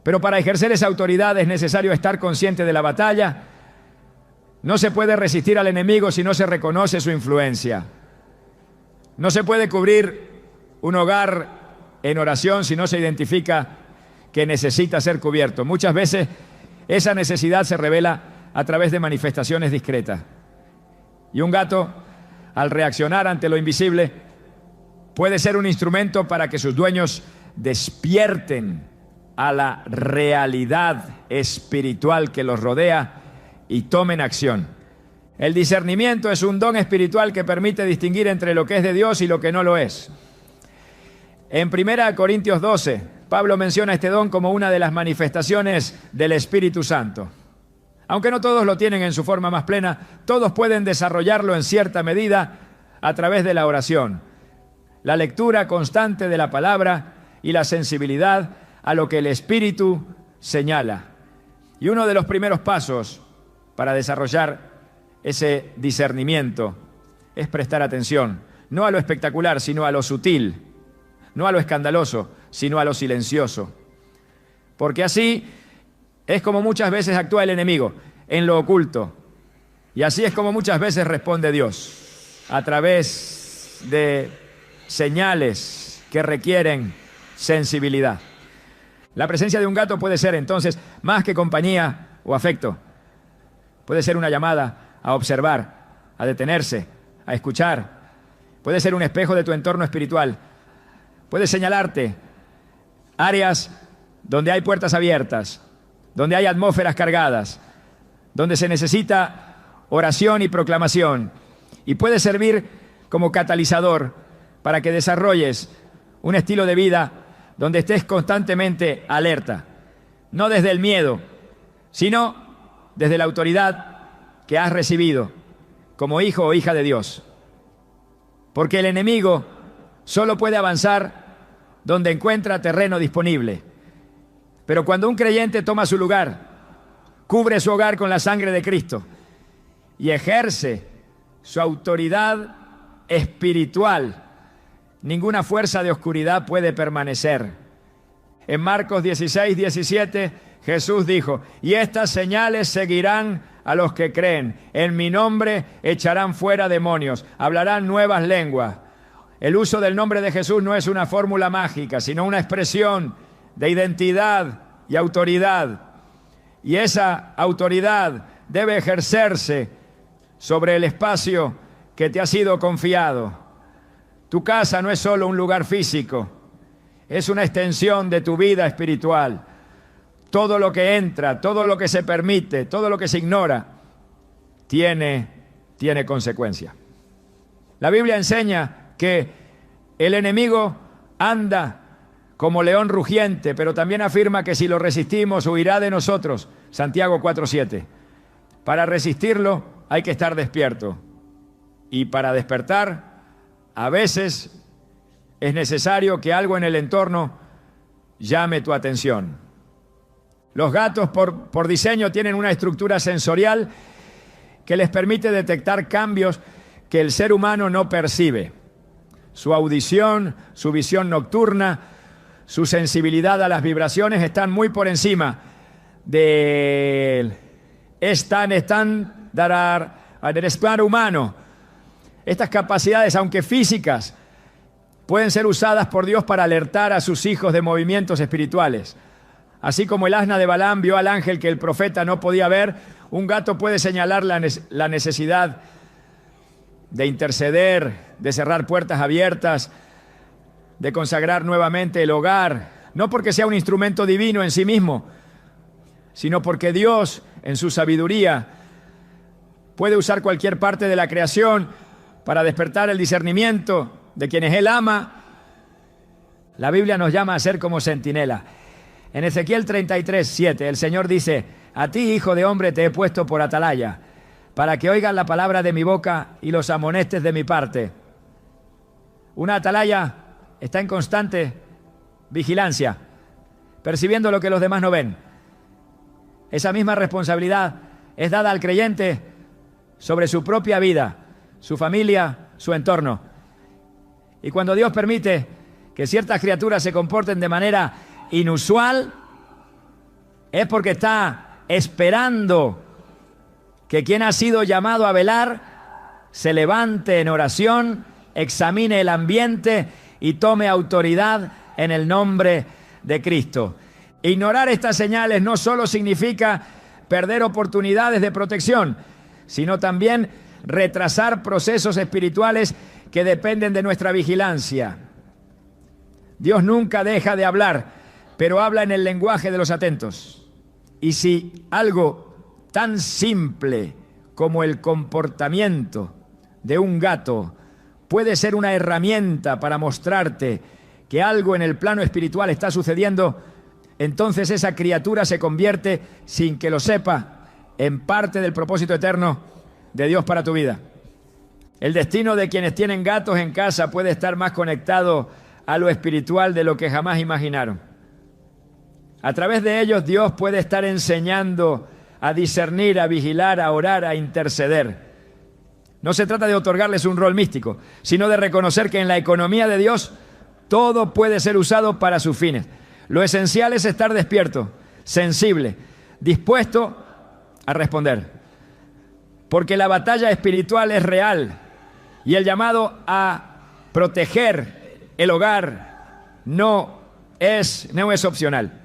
Pero para ejercer esa autoridad es necesario estar consciente de la batalla. No se puede resistir al enemigo si no se reconoce su influencia. No se puede cubrir un hogar en oración si no se identifica que necesita ser cubierto. Muchas veces esa necesidad se revela a través de manifestaciones discretas. Y un gato, al reaccionar ante lo invisible, puede ser un instrumento para que sus dueños despierten a la realidad espiritual que los rodea y tomen acción. El discernimiento es un don espiritual que permite distinguir entre lo que es de Dios y lo que no lo es. En 1 Corintios 12, Pablo menciona este don como una de las manifestaciones del Espíritu Santo. Aunque no todos lo tienen en su forma más plena, todos pueden desarrollarlo en cierta medida a través de la oración, la lectura constante de la palabra y la sensibilidad a lo que el Espíritu señala. Y uno de los primeros pasos para desarrollar ese discernimiento es prestar atención, no a lo espectacular, sino a lo sutil, no a lo escandaloso, sino a lo silencioso. Porque así es como muchas veces actúa el enemigo, en lo oculto. Y así es como muchas veces responde Dios, a través de señales que requieren sensibilidad. La presencia de un gato puede ser entonces más que compañía o afecto. Puede ser una llamada a observar, a detenerse, a escuchar. Puede ser un espejo de tu entorno espiritual. Puede señalarte áreas donde hay puertas abiertas, donde hay atmósferas cargadas, donde se necesita oración y proclamación. Y puede servir como catalizador para que desarrolles un estilo de vida donde estés constantemente alerta, no desde el miedo, sino desde la autoridad que has recibido como hijo o hija de Dios. Porque el enemigo solo puede avanzar donde encuentra terreno disponible. Pero cuando un creyente toma su lugar, cubre su hogar con la sangre de Cristo y ejerce su autoridad espiritual, ninguna fuerza de oscuridad puede permanecer. En Marcos 16, 17, Jesús dijo: y estas señales seguirán a los que creen. En mi nombre echarán fuera demonios, hablarán nuevas lenguas. El uso del nombre de Jesús no es una fórmula mágica, sino una expresión de identidad y autoridad. Y esa autoridad debe ejercerse sobre el espacio que te ha sido confiado. Tu casa no es solo un lugar físico, es una extensión de tu vida espiritual. Todo lo que entra, todo lo que se permite, todo lo que se ignora, tiene consecuencia. La Biblia enseña que el enemigo anda como león rugiente, pero también afirma que si lo resistimos, huirá de nosotros. Santiago 4:7. Para resistirlo hay que estar despierto. Y para despertar, a veces es necesario que algo en el entorno llame tu atención. Los gatos por diseño tienen una estructura sensorial que les permite detectar cambios que el ser humano no percibe. Su audición, su visión nocturna, su sensibilidad a las vibraciones están muy por encima del estándar humano. Estas capacidades, aunque físicas, pueden ser usadas por Dios para alertar a sus hijos de movimientos espirituales. Así como el asna de Balaam vio al ángel que el profeta no podía ver, un gato puede señalar la necesidad de interceder, de cerrar puertas abiertas, de consagrar nuevamente el hogar, no porque sea un instrumento divino en sí mismo, sino porque Dios, en su sabiduría, puede usar cualquier parte de la creación para despertar el discernimiento de quienes Él ama. La Biblia nos llama a ser como centinela. En Ezequiel 33:7, el Señor dice: a ti, hijo de hombre, te he puesto por atalaya, para que oigas la palabra de mi boca y los amonestes de mi parte. Una atalaya está en constante vigilancia, percibiendo lo que los demás no ven. Esa misma responsabilidad es dada al creyente sobre su propia vida, su familia, su entorno. Y cuando Dios permite que ciertas criaturas se comporten de manera inusual, es porque está esperando que quien ha sido llamado a velar se levante en oración, examine el ambiente y tome autoridad en el nombre de Cristo. Ignorar estas señales no solo significa perder oportunidades de protección, sino también retrasar procesos espirituales que dependen de nuestra vigilancia. Dios nunca deja de hablar, pero habla en el lenguaje de los atentos. Y si algo tan simple como el comportamiento de un gato puede ser una herramienta para mostrarte que algo en el plano espiritual está sucediendo, entonces esa criatura se convierte, sin que lo sepa, en parte del propósito eterno de Dios para tu vida. El destino de quienes tienen gatos en casa puede estar más conectado a lo espiritual de lo que jamás imaginaron. A través de ellos Dios puede estar enseñando a discernir, a vigilar, a orar, a interceder. No se trata de otorgarles un rol místico, sino de reconocer que en la economía de Dios todo puede ser usado para sus fines. Lo esencial es estar despierto, sensible, dispuesto a responder. Porque la batalla espiritual es real y el llamado a proteger el hogar no es opcional.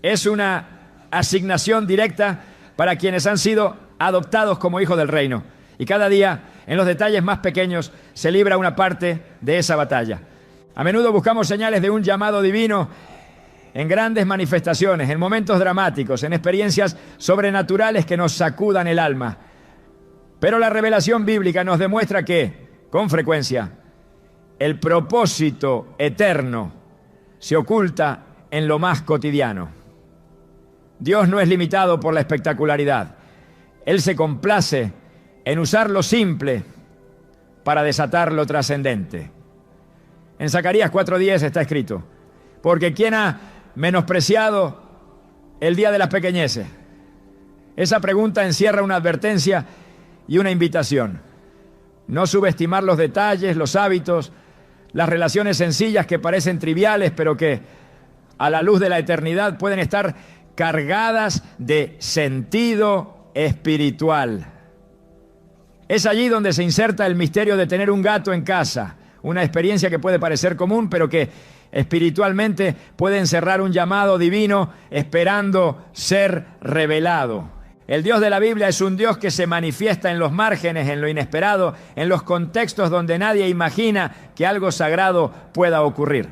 Es una asignación directa para quienes han sido adoptados como hijos del reino. Y cada día, en los detalles más pequeños, se libra una parte de esa batalla. A menudo buscamos señales de un llamado divino en grandes manifestaciones, en momentos dramáticos, en experiencias sobrenaturales que nos sacudan el alma. Pero la revelación bíblica nos demuestra que, con frecuencia, el propósito eterno se oculta en lo más cotidiano. Dios no es limitado por la espectacularidad. Él se complace en usar lo simple para desatar lo trascendente. En Zacarías 4:10 está escrito: porque ¿quién ha menospreciado el día de las pequeñeces? Esa pregunta encierra una advertencia y una invitación. No subestimar los detalles, los hábitos, las relaciones sencillas que parecen triviales, pero que a la luz de la eternidad pueden estar cargadas de sentido espiritual. Es allí donde se inserta el misterio de tener un gato en casa, una experiencia que puede parecer común, pero que espiritualmente puede encerrar un llamado divino esperando ser revelado. El Dios de la Biblia es un Dios que se manifiesta en los márgenes, en lo inesperado, en los contextos donde nadie imagina que algo sagrado pueda ocurrir.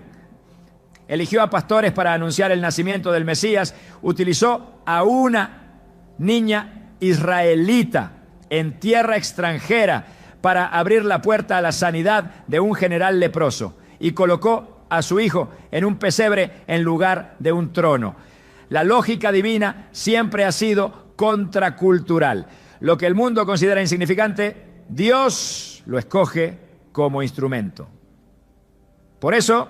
Eligió a pastores para anunciar el nacimiento del Mesías, utilizó a una niña israelita en tierra extranjera para abrir la puerta a la sanidad de un general leproso y colocó a su hijo en un pesebre en lugar de un trono. La lógica divina siempre ha sido contracultural. Lo que el mundo considera insignificante, Dios lo escoge como instrumento. Por eso,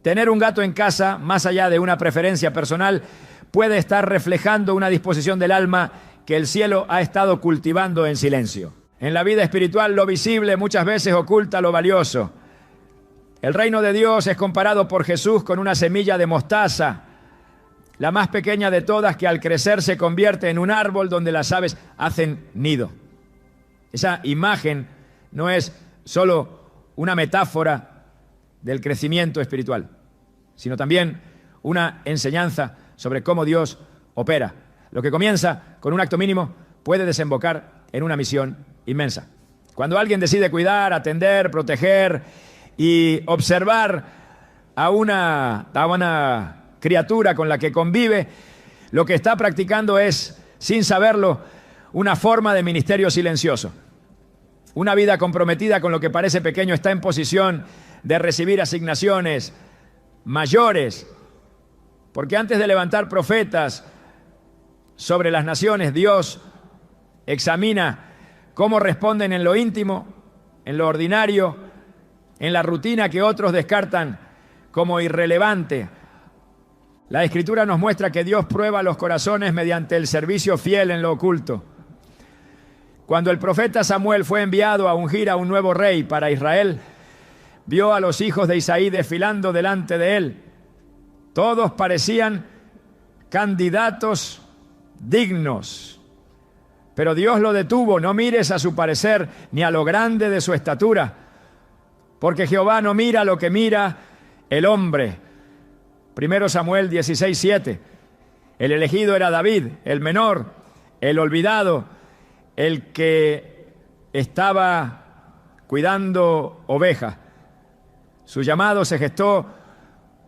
tener un gato en casa, más allá de una preferencia personal, puede estar reflejando una disposición del alma que el cielo ha estado cultivando en silencio. En la vida espiritual, lo visible muchas veces oculta lo valioso. El reino de Dios es comparado por Jesús con una semilla de mostaza, la más pequeña de todas, que al crecer se convierte en un árbol donde las aves hacen nido. Esa imagen no es solo una metáfora del crecimiento espiritual, sino también una enseñanza sobre cómo Dios opera. Lo que comienza con un acto mínimo puede desembocar en una misión inmensa. Cuando alguien decide cuidar, atender, proteger y observar a una criatura con la que convive, lo que está practicando es, sin saberlo, una forma de ministerio silencioso. Una vida comprometida con lo que parece pequeño está en posición de recibir asignaciones mayores, porque antes de levantar profetas sobre las naciones, Dios examina cómo responden en lo íntimo, en lo ordinario, en la rutina que otros descartan como irrelevante. La Escritura nos muestra que Dios prueba los corazones mediante el servicio fiel en lo oculto. Cuando el profeta Samuel fue enviado a ungir a un nuevo rey para Israel, vio a los hijos de Isaí desfilando delante de él. Todos parecían candidatos dignos, pero Dios lo detuvo. No mires a su parecer ni a lo grande de su estatura, porque Jehová no mira lo que mira el hombre. 1 Samuel 16:7. El elegido era David, el menor, el olvidado, el que estaba cuidando ovejas. Su llamado se gestó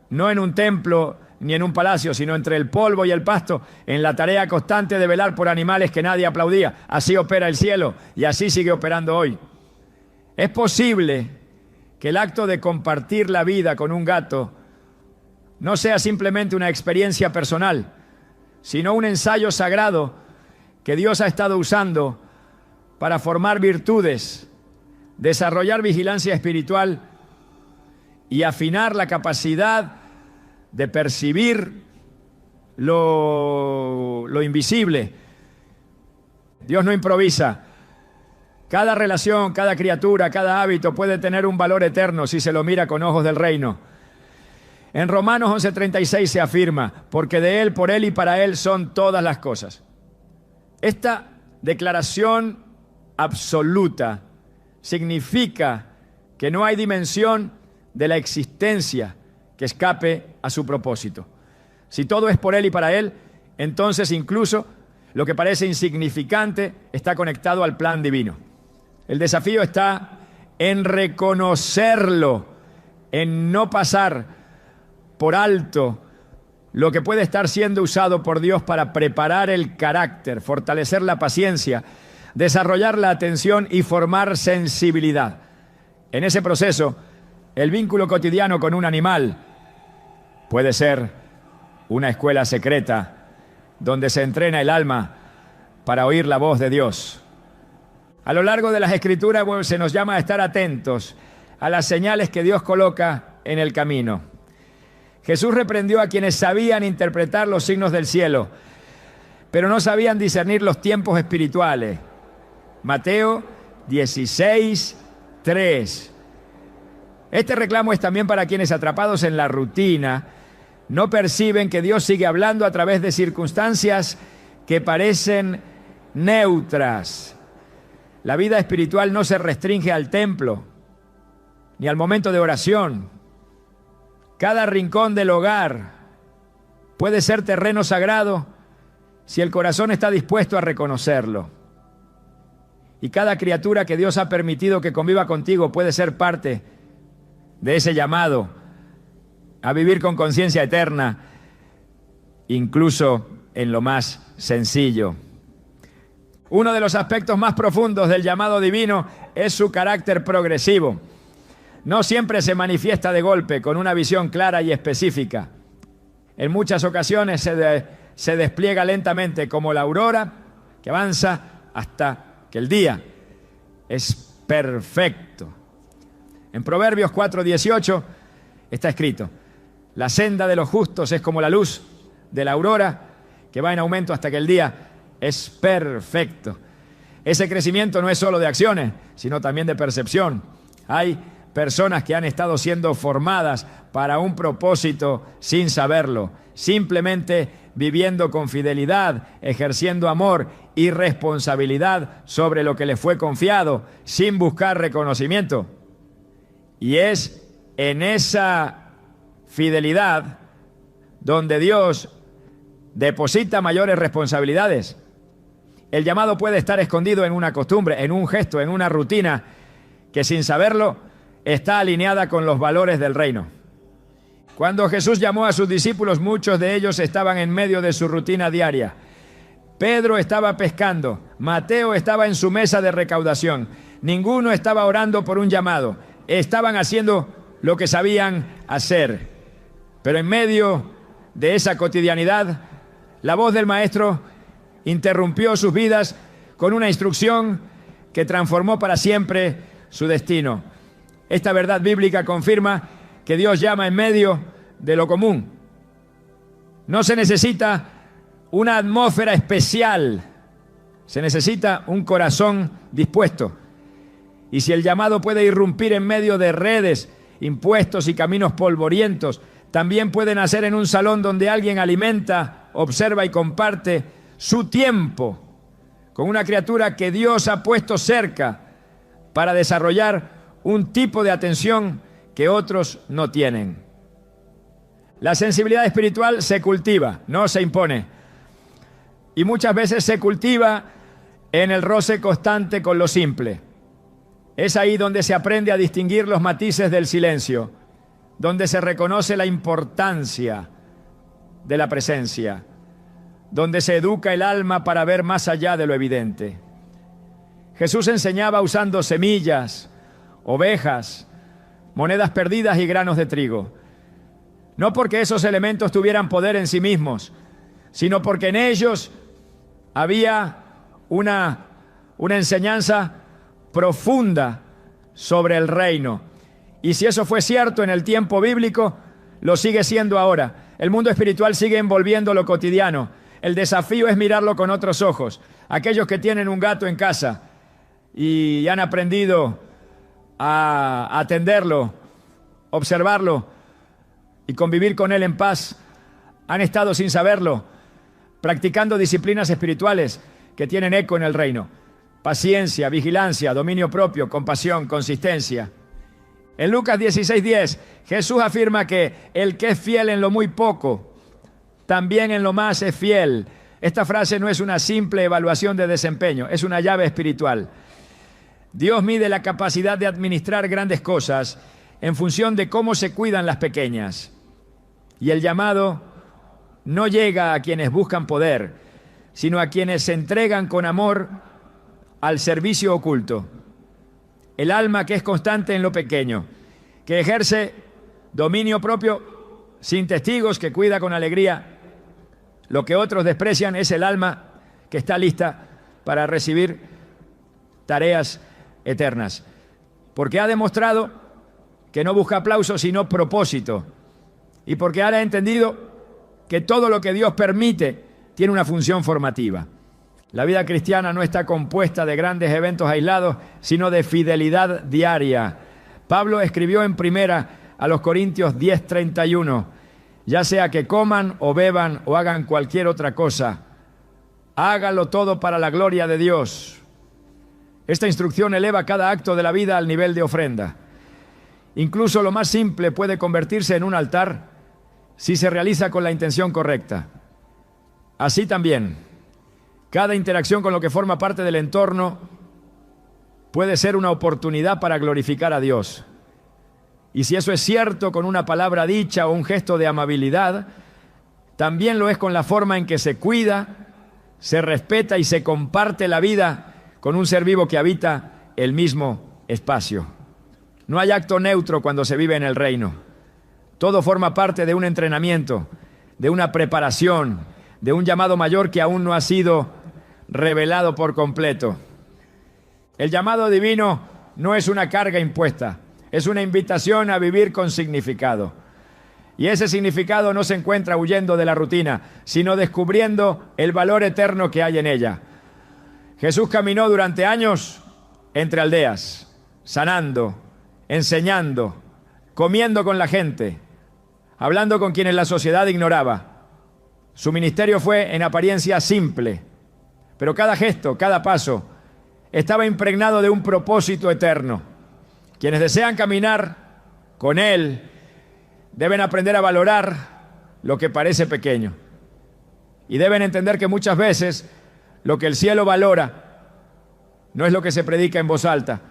no en un templo ni en un palacio, sino entre el polvo y el pasto, en la tarea constante de velar por animales que nadie aplaudía. Así opera el cielo y así sigue operando hoy. Es posible que el acto de compartir la vida con un gato no sea simplemente una experiencia personal, sino un ensayo sagrado que Dios ha estado usando para formar virtudes, desarrollar vigilancia espiritual y afinar la capacidad de percibir lo invisible. Dios no improvisa. Cada relación, cada criatura, cada hábito puede tener un valor eterno si se lo mira con ojos del reino. En Romanos 11:36 se afirma: porque de Él, por Él y para Él son todas las cosas. Esta declaración absoluta significa que no hay dimensión de la existencia que escape a su propósito. Si todo es por Él y para Él, entonces incluso lo que parece insignificante está conectado al plan divino. El desafío está en reconocerlo, en no pasar por alto lo que puede estar siendo usado por Dios para preparar el carácter, fortalecer la paciencia, desarrollar la atención y formar sensibilidad. En ese proceso, el vínculo cotidiano con un animal puede ser una escuela secreta donde se entrena el alma para oír la voz de Dios. A lo largo de las Escrituras se nos llama a estar atentos a las señales que Dios coloca en el camino. Jesús reprendió a quienes sabían interpretar los signos del cielo, pero no sabían discernir los tiempos espirituales. Mateo 16:3. Este reclamo es también para quienes, atrapados en la rutina, no perciben que Dios sigue hablando a través de circunstancias que parecen neutras. La vida espiritual no se restringe al templo ni al momento de oración. Cada rincón del hogar puede ser terreno sagrado si el corazón está dispuesto a reconocerlo. Y cada criatura que Dios ha permitido que conviva contigo puede ser parte de ese llamado a vivir con conciencia eterna, incluso en lo más sencillo. Uno de los aspectos más profundos del llamado divino es su carácter progresivo. no siempre se manifiesta de golpe, con una visión clara y específica. En muchas ocasiones se despliega lentamente como la aurora que avanza hasta que el día es perfecto. En Proverbios 4:18 está escrito: la senda de los justos es como la luz de la aurora que va en aumento hasta que el día es perfecto. Ese crecimiento no es solo de acciones, sino también de percepción. Hay personas que han estado siendo formadas para un propósito sin saberlo, simplemente viviendo con fidelidad, ejerciendo amor y responsabilidad sobre lo que les fue confiado, sin buscar reconocimiento. Y es en esa fidelidad donde Dios deposita mayores responsabilidades. El llamado puede estar escondido en una costumbre, en un gesto, en una rutina que sin saberlo está alineada con los valores del reino. Cuando Jesús llamó a sus discípulos, muchos de ellos estaban en medio de su rutina diaria. Pedro estaba pescando, Mateo estaba en su mesa de recaudación, ninguno estaba orando por un llamado, estaban haciendo lo que sabían hacer. Pero en medio de esa cotidianidad, la voz del Maestro interrumpió sus vidas con una instrucción que transformó para siempre su destino. Esta verdad bíblica confirma que Dios llama en medio de lo común. No se necesita una atmósfera especial, se necesita un corazón dispuesto. Y si el llamado puede irrumpir en medio de redes, impuestos y caminos polvorientos, también puede nacer en un salón donde alguien alimenta, observa y comparte su tiempo con una criatura que Dios ha puesto cerca para desarrollar un tipo de atención que otros no tienen. La sensibilidad espiritual se cultiva, no se impone. Y muchas veces se cultiva en el roce constante con lo simple. Es ahí donde se aprende a distinguir los matices del silencio, donde se reconoce la importancia de la presencia, donde se educa el alma para ver más allá de lo evidente. Jesús enseñaba usando semillas, ovejas, monedas perdidas y granos de trigo. No porque esos elementos tuvieran poder en sí mismos, sino porque en ellos había una enseñanza profunda sobre el reino. Y si eso fue cierto en el tiempo bíblico, lo sigue siendo ahora. El mundo espiritual sigue envolviendo lo cotidiano. El desafío es mirarlo con otros ojos. Aquellos que tienen un gato en casa y han aprendido a atenderlo, observarlo y convivir con él en paz, han estado sin saberlo, practicando disciplinas espirituales que tienen eco en el reino. Paciencia, vigilancia, dominio propio, compasión, consistencia. En Lucas 16:10, Jesús afirma que el que es fiel en lo muy poco, también en lo más es fiel. Esta frase no es una simple evaluación de desempeño, es una llave espiritual. Dios mide la capacidad de administrar grandes cosas en función de cómo se cuidan las pequeñas. Y el llamado no llega a quienes buscan poder, sino a quienes se entregan con amor al servicio oculto. El alma que es constante en lo pequeño, que ejerce dominio propio sin testigos, que cuida con alegría lo que otros desprecian, es el alma que está lista para recibir tareas eternas. Porque ha demostrado que no busca aplauso, sino propósito. Y porque ha entendido que todo lo que Dios permite tiene una función formativa. La vida cristiana no está compuesta de grandes eventos aislados, sino de fidelidad diaria. Pablo escribió en primera a los Corintios 10:31, ya sea que coman o beban o hagan cualquier otra cosa, hágalo todo para la gloria de Dios. Esta instrucción eleva cada acto de la vida al nivel de ofrenda. Incluso lo más simple puede convertirse en un altar si se realiza con la intención correcta. Así también, cada interacción con lo que forma parte del entorno puede ser una oportunidad para glorificar a Dios. Y si eso es cierto con una palabra dicha o un gesto de amabilidad, también lo es con la forma en que se cuida, se respeta y se comparte la vida con un ser vivo que habita el mismo espacio. No hay acto neutro cuando se vive en el reino. Todo forma parte de un entrenamiento, de una preparación, de un llamado mayor que aún no ha sido revelado por completo. El llamado divino no es una carga impuesta, es una invitación a vivir con significado. Y ese significado no se encuentra huyendo de la rutina, sino descubriendo el valor eterno que hay en ella. Jesús caminó durante años entre aldeas, sanando, enseñando, comiendo con la gente, hablando con quienes la sociedad ignoraba. Su ministerio fue en apariencia simple, pero cada gesto, cada paso, estaba impregnado de un propósito eterno. Quienes desean caminar con Él deben aprender a valorar lo que parece pequeño. Y deben entender que muchas veces lo que el cielo valora no es lo que se predica en voz alta,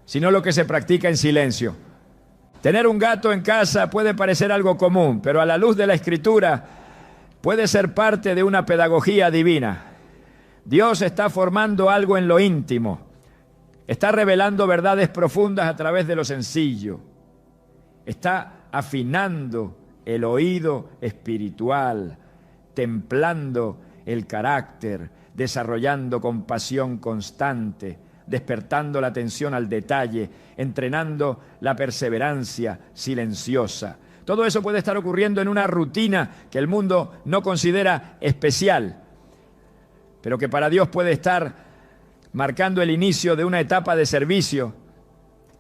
sino lo que se practica en silencio. Tener un gato en casa puede parecer algo común, pero a la luz de la Escritura puede ser parte de una pedagogía divina. Dios está formando algo en lo íntimo. Está revelando verdades profundas a través de lo sencillo. Está afinando el oído espiritual, templando el carácter, desarrollando compasión constante, despertando la atención al detalle, entrenando la perseverancia silenciosa. Todo eso puede estar ocurriendo en una rutina que el mundo no considera especial, pero que para Dios puede estar marcando el inicio de una etapa de servicio,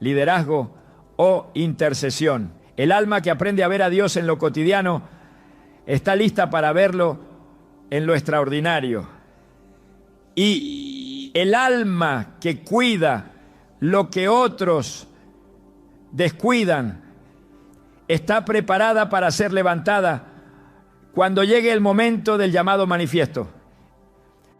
liderazgo o intercesión. El alma que aprende a ver a Dios en lo cotidiano está lista para verlo en lo extraordinario. Y el alma que cuida lo que otros descuidan está preparada para ser levantada cuando llegue el momento del llamado manifiesto.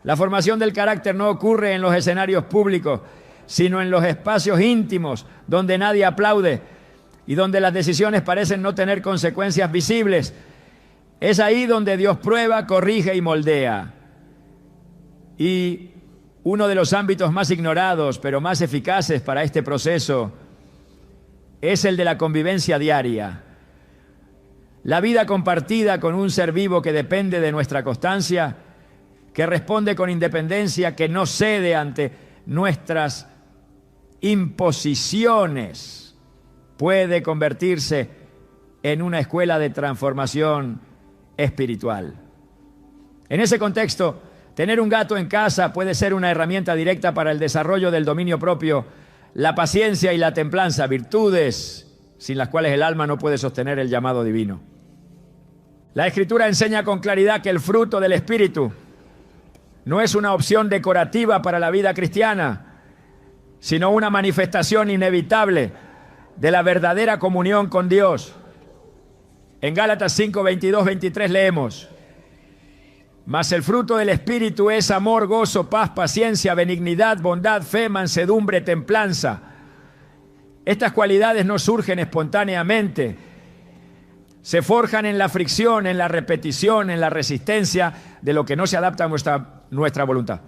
La formación del carácter no ocurre en los escenarios públicos, sino en los espacios íntimos donde nadie aplaude y donde las decisiones parecen no tener consecuencias visibles. Es ahí donde Dios prueba, corrige y moldea. Y uno de los ámbitos más ignorados, pero más eficaces para este proceso, es el de la convivencia diaria. La vida compartida con un ser vivo que depende de nuestra constancia, que responde con independencia, que no cede ante nuestras imposiciones, puede convertirse en una escuela de transformación espiritual. En ese contexto, tener un gato en casa puede ser una herramienta directa para el desarrollo del dominio propio, la paciencia y la templanza, virtudes sin las cuales el alma no puede sostener el llamado divino. La Escritura enseña con claridad que el fruto del Espíritu no es una opción decorativa para la vida cristiana, sino una manifestación inevitable de la verdadera comunión con Dios. En Gálatas 5, 22, 23 leemos: mas el fruto del Espíritu es amor, gozo, paz, paciencia, benignidad, bondad, fe, mansedumbre, templanza. Estas cualidades no surgen espontáneamente, se forjan en la fricción, en la repetición, en la resistencia de lo que no se adapta a nuestra voluntad.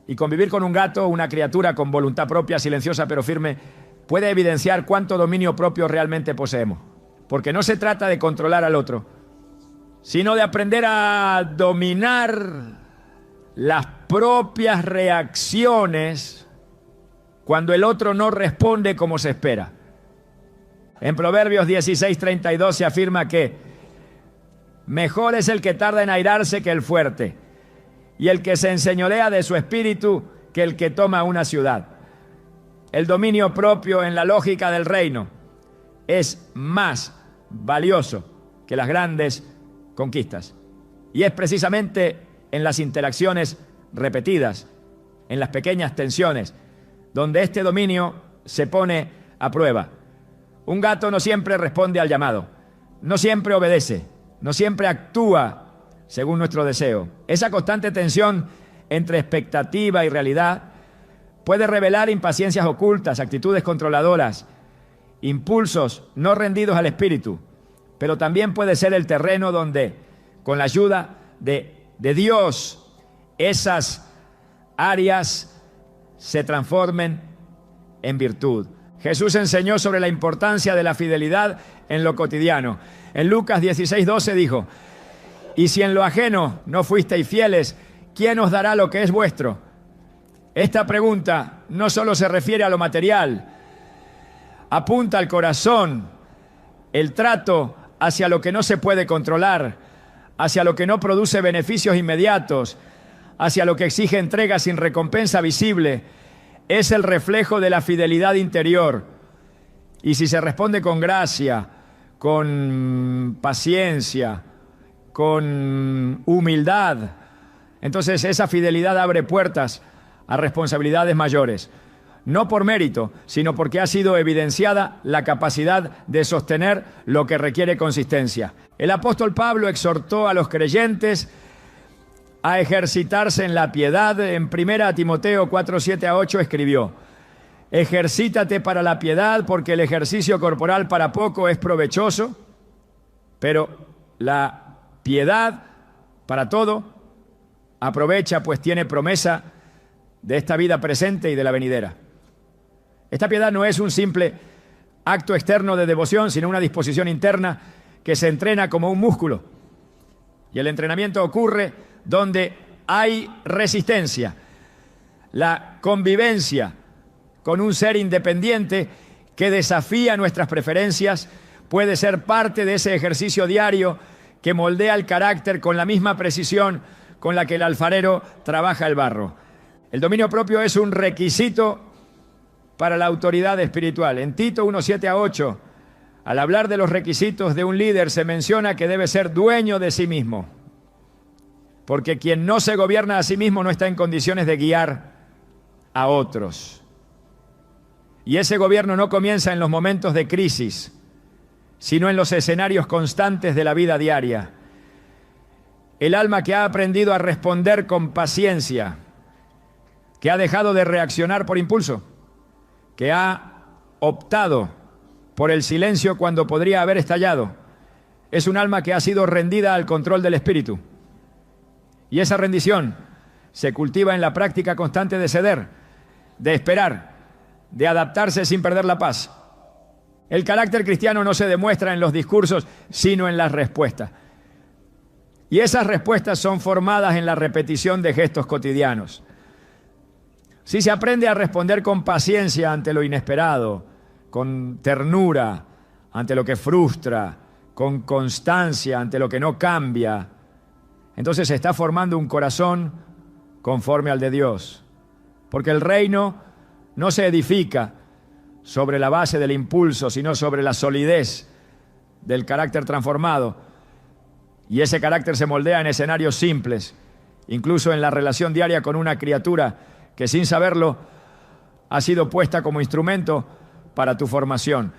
Y convivir con un gato, una criatura con voluntad propia, silenciosa pero firme, puede evidenciar cuánto dominio propio realmente poseemos. Porque no se trata de controlar al otro, sino de aprender a dominar las propias reacciones cuando el otro no responde como se espera. En Proverbios 16:32 se afirma que mejor es el que tarda en airarse que el fuerte, y el que se enseñorea de su espíritu que el que toma una ciudad. El dominio propio en la lógica del reino es más valioso que las grandes conquistas. Y es precisamente en las interacciones repetidas, en las pequeñas tensiones, donde este dominio se pone a prueba. Un gato no siempre responde al llamado, no siempre obedece, no siempre actúa según nuestro deseo. Esa constante tensión entre expectativa y realidad puede revelar impaciencias ocultas, actitudes controladoras, impulsos no rendidos al espíritu, pero también puede ser el terreno donde, con la ayuda de Dios, esas áreas se transformen en virtud. Jesús enseñó sobre la importancia de la fidelidad en lo cotidiano. En Lucas 16:12 dijo: y si en lo ajeno no fuisteis fieles, ¿quién os dará lo que es vuestro? Esta pregunta no solo se refiere a lo material, apunta al corazón, el trato hacia lo que no se puede controlar, hacia lo que no produce beneficios inmediatos, hacia lo que exige entrega sin recompensa visible. Es el reflejo de la fidelidad interior. Y si se responde con gracia, con paciencia, con humildad, entonces esa fidelidad abre puertas a responsabilidades mayores. No por mérito, sino porque ha sido evidenciada la capacidad de sostener lo que requiere consistencia. El apóstol Pablo exhortó a los creyentes a ejercitarse en la piedad. En 1 Timoteo 4:7-8 escribió: ejercítate para la piedad, porque el ejercicio corporal para poco es provechoso, pero la piedad para todo aprovecha, pues tiene promesa de esta vida presente y de la venidera. Esta piedad no es un simple acto externo de devoción, sino una disposición interna que se entrena como un músculo. Y el entrenamiento ocurre donde hay resistencia. La convivencia con un ser independiente que desafía nuestras preferencias puede ser parte de ese ejercicio diario que moldea el carácter con la misma precisión con la que el alfarero trabaja el barro. El dominio propio es un requisito para la autoridad espiritual. En Tito 1:7-8, al hablar de los requisitos de un líder, se menciona que debe ser dueño de sí mismo, porque quien no se gobierna a sí mismo no está en condiciones de guiar a otros. Y ese gobierno no comienza en los momentos de crisis, sino en los escenarios constantes de la vida diaria. El alma que ha aprendido a responder con paciencia, que ha dejado de reaccionar por impulso, que ha optado por el silencio cuando podría haber estallado, es un alma que ha sido rendida al control del espíritu. Y esa rendición se cultiva en la práctica constante de ceder, de esperar, de adaptarse sin perder la paz. El carácter cristiano no se demuestra en los discursos, sino en las respuestas. Y esas respuestas son formadas en la repetición de gestos cotidianos. Si se aprende a responder con paciencia ante lo inesperado, con ternura ante lo que frustra, con constancia ante lo que no cambia, entonces se está formando un corazón conforme al de Dios. Porque el reino no se edifica sobre la base del impulso, sino sobre la solidez del carácter transformado. Y ese carácter se moldea en escenarios simples, incluso en la relación diaria con una criatura que sin saberlo ha sido puesta como instrumento para tu formación.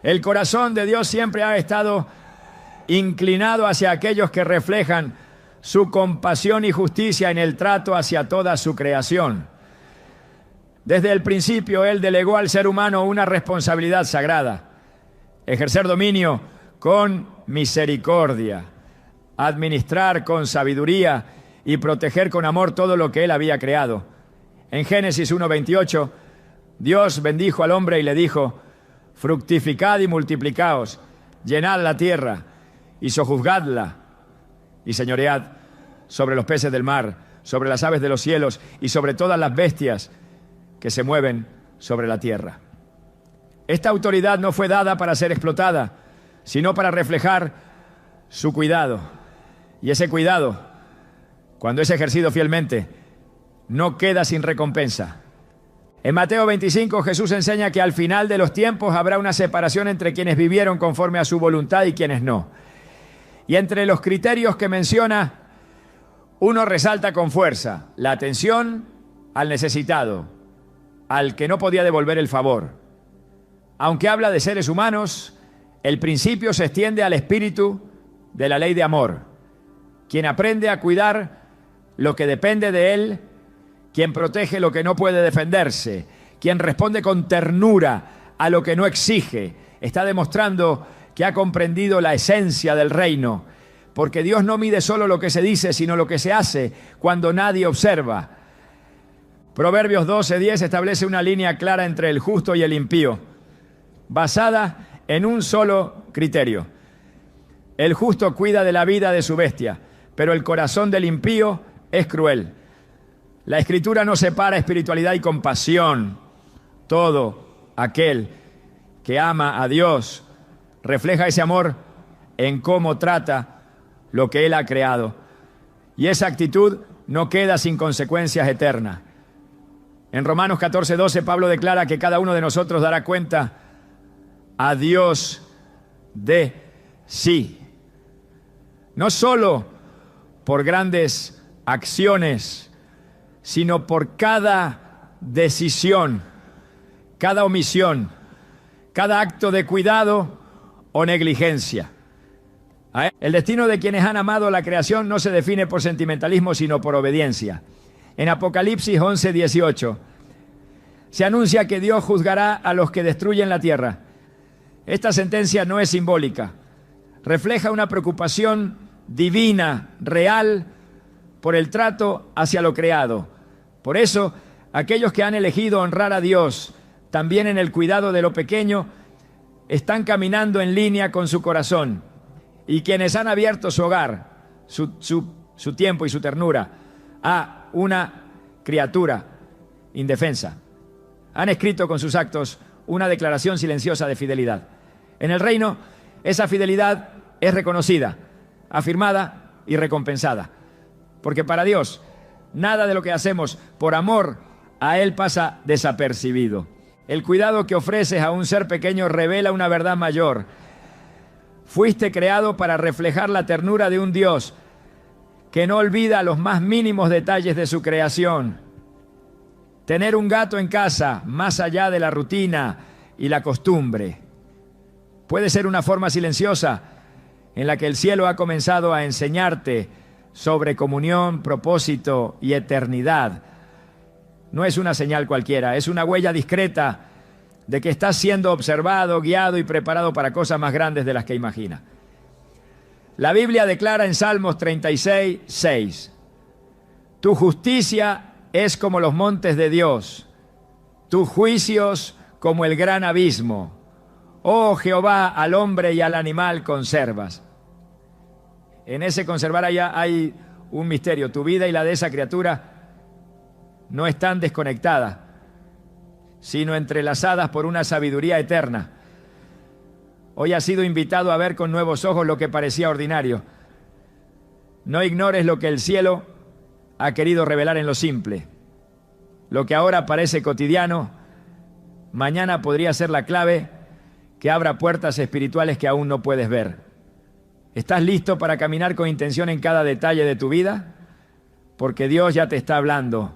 El corazón de Dios siempre ha estado inclinado hacia aquellos que reflejan su compasión y justicia en el trato hacia toda su creación. Desde el principio, Él delegó al ser humano una responsabilidad sagrada: ejercer dominio con misericordia, administrar con sabiduría y proteger con amor todo lo que Él había creado. En Génesis 1:28, Dios bendijo al hombre y le dijo: fructificad y multiplicaos, llenad la tierra y sojuzgadla, y señoread sobre los peces del mar, sobre las aves de los cielos y sobre todas las bestias que se mueven sobre la tierra. Esta autoridad no fue dada para ser explotada, sino para reflejar su cuidado. Y ese cuidado, cuando es ejercido fielmente, no queda sin recompensa. En Mateo 25, Jesús enseña que al final de los tiempos habrá una separación entre quienes vivieron conforme a su voluntad y quienes no. Y entre los criterios que menciona, uno resalta con fuerza la atención al necesitado, al que no podía devolver el favor. Aunque habla de seres humanos, el principio se extiende al espíritu de la ley de amor. Quien aprende a cuidar lo que depende de él, quien protege lo que no puede defenderse, quien responde con ternura a lo que no exige, está demostrando que ha comprendido la esencia del reino, porque Dios no mide solo lo que se dice, sino lo que se hace cuando nadie observa. Proverbios 12:10 establece una línea clara entre el justo y el impío, basada en un solo criterio. El justo cuida de la vida de su bestia, pero el corazón del impío es cruel. La Escritura no separa espiritualidad y compasión. Todo aquel que ama a Dios refleja ese amor en cómo trata lo que Él ha creado. Y esa actitud no queda sin consecuencias eternas. En Romanos 14:12 Pablo declara que cada uno de nosotros dará cuenta a Dios de sí. No solo por grandes acciones, sino por cada decisión, cada omisión, cada acto de cuidado o negligencia. El destino de quienes han amado la creación no se define por sentimentalismo, sino por obediencia. En Apocalipsis 11:18 se anuncia que Dios juzgará a los que destruyen la tierra. Esta sentencia no es simbólica, refleja una preocupación divina, real, por el trato hacia lo creado. Por eso, aquellos que han elegido honrar a Dios, también en el cuidado de lo pequeño, están caminando en línea con su corazón. Y quienes han abierto su hogar, su tiempo y su ternura a una criatura indefensa, han escrito con sus actos una declaración silenciosa de fidelidad. En el reino, esa fidelidad es reconocida, afirmada y recompensada. Porque para Dios, nada de lo que hacemos por amor a Él pasa desapercibido. El cuidado que ofreces a un ser pequeño revela una verdad mayor. Fuiste creado para reflejar la ternura de un Dios que no olvida los más mínimos detalles de su creación. Tener un gato en casa, más allá de la rutina y la costumbre, puede ser una forma silenciosa en la que el cielo ha comenzado a enseñarte sobre comunión, propósito y eternidad. No es una señal cualquiera, es una huella discreta de que estás siendo observado, guiado y preparado para cosas más grandes de las que imaginas. La Biblia declara en Salmos 36:6: tu justicia es como los montes de Dios, tus juicios como el gran abismo. Oh Jehová, al hombre y al animal conservas. En ese conservar allá hay un misterio. Tu vida y la de esa criatura no están desconectadas, sino entrelazadas por una sabiduría eterna. Hoy has sido invitado a ver con nuevos ojos lo que parecía ordinario. No ignores lo que el cielo ha querido revelar en lo simple. Lo que ahora parece cotidiano, mañana podría ser la clave que abra puertas espirituales que aún no puedes ver. ¿Estás listo para caminar con intención en cada detalle de tu vida? Porque Dios ya te está hablando.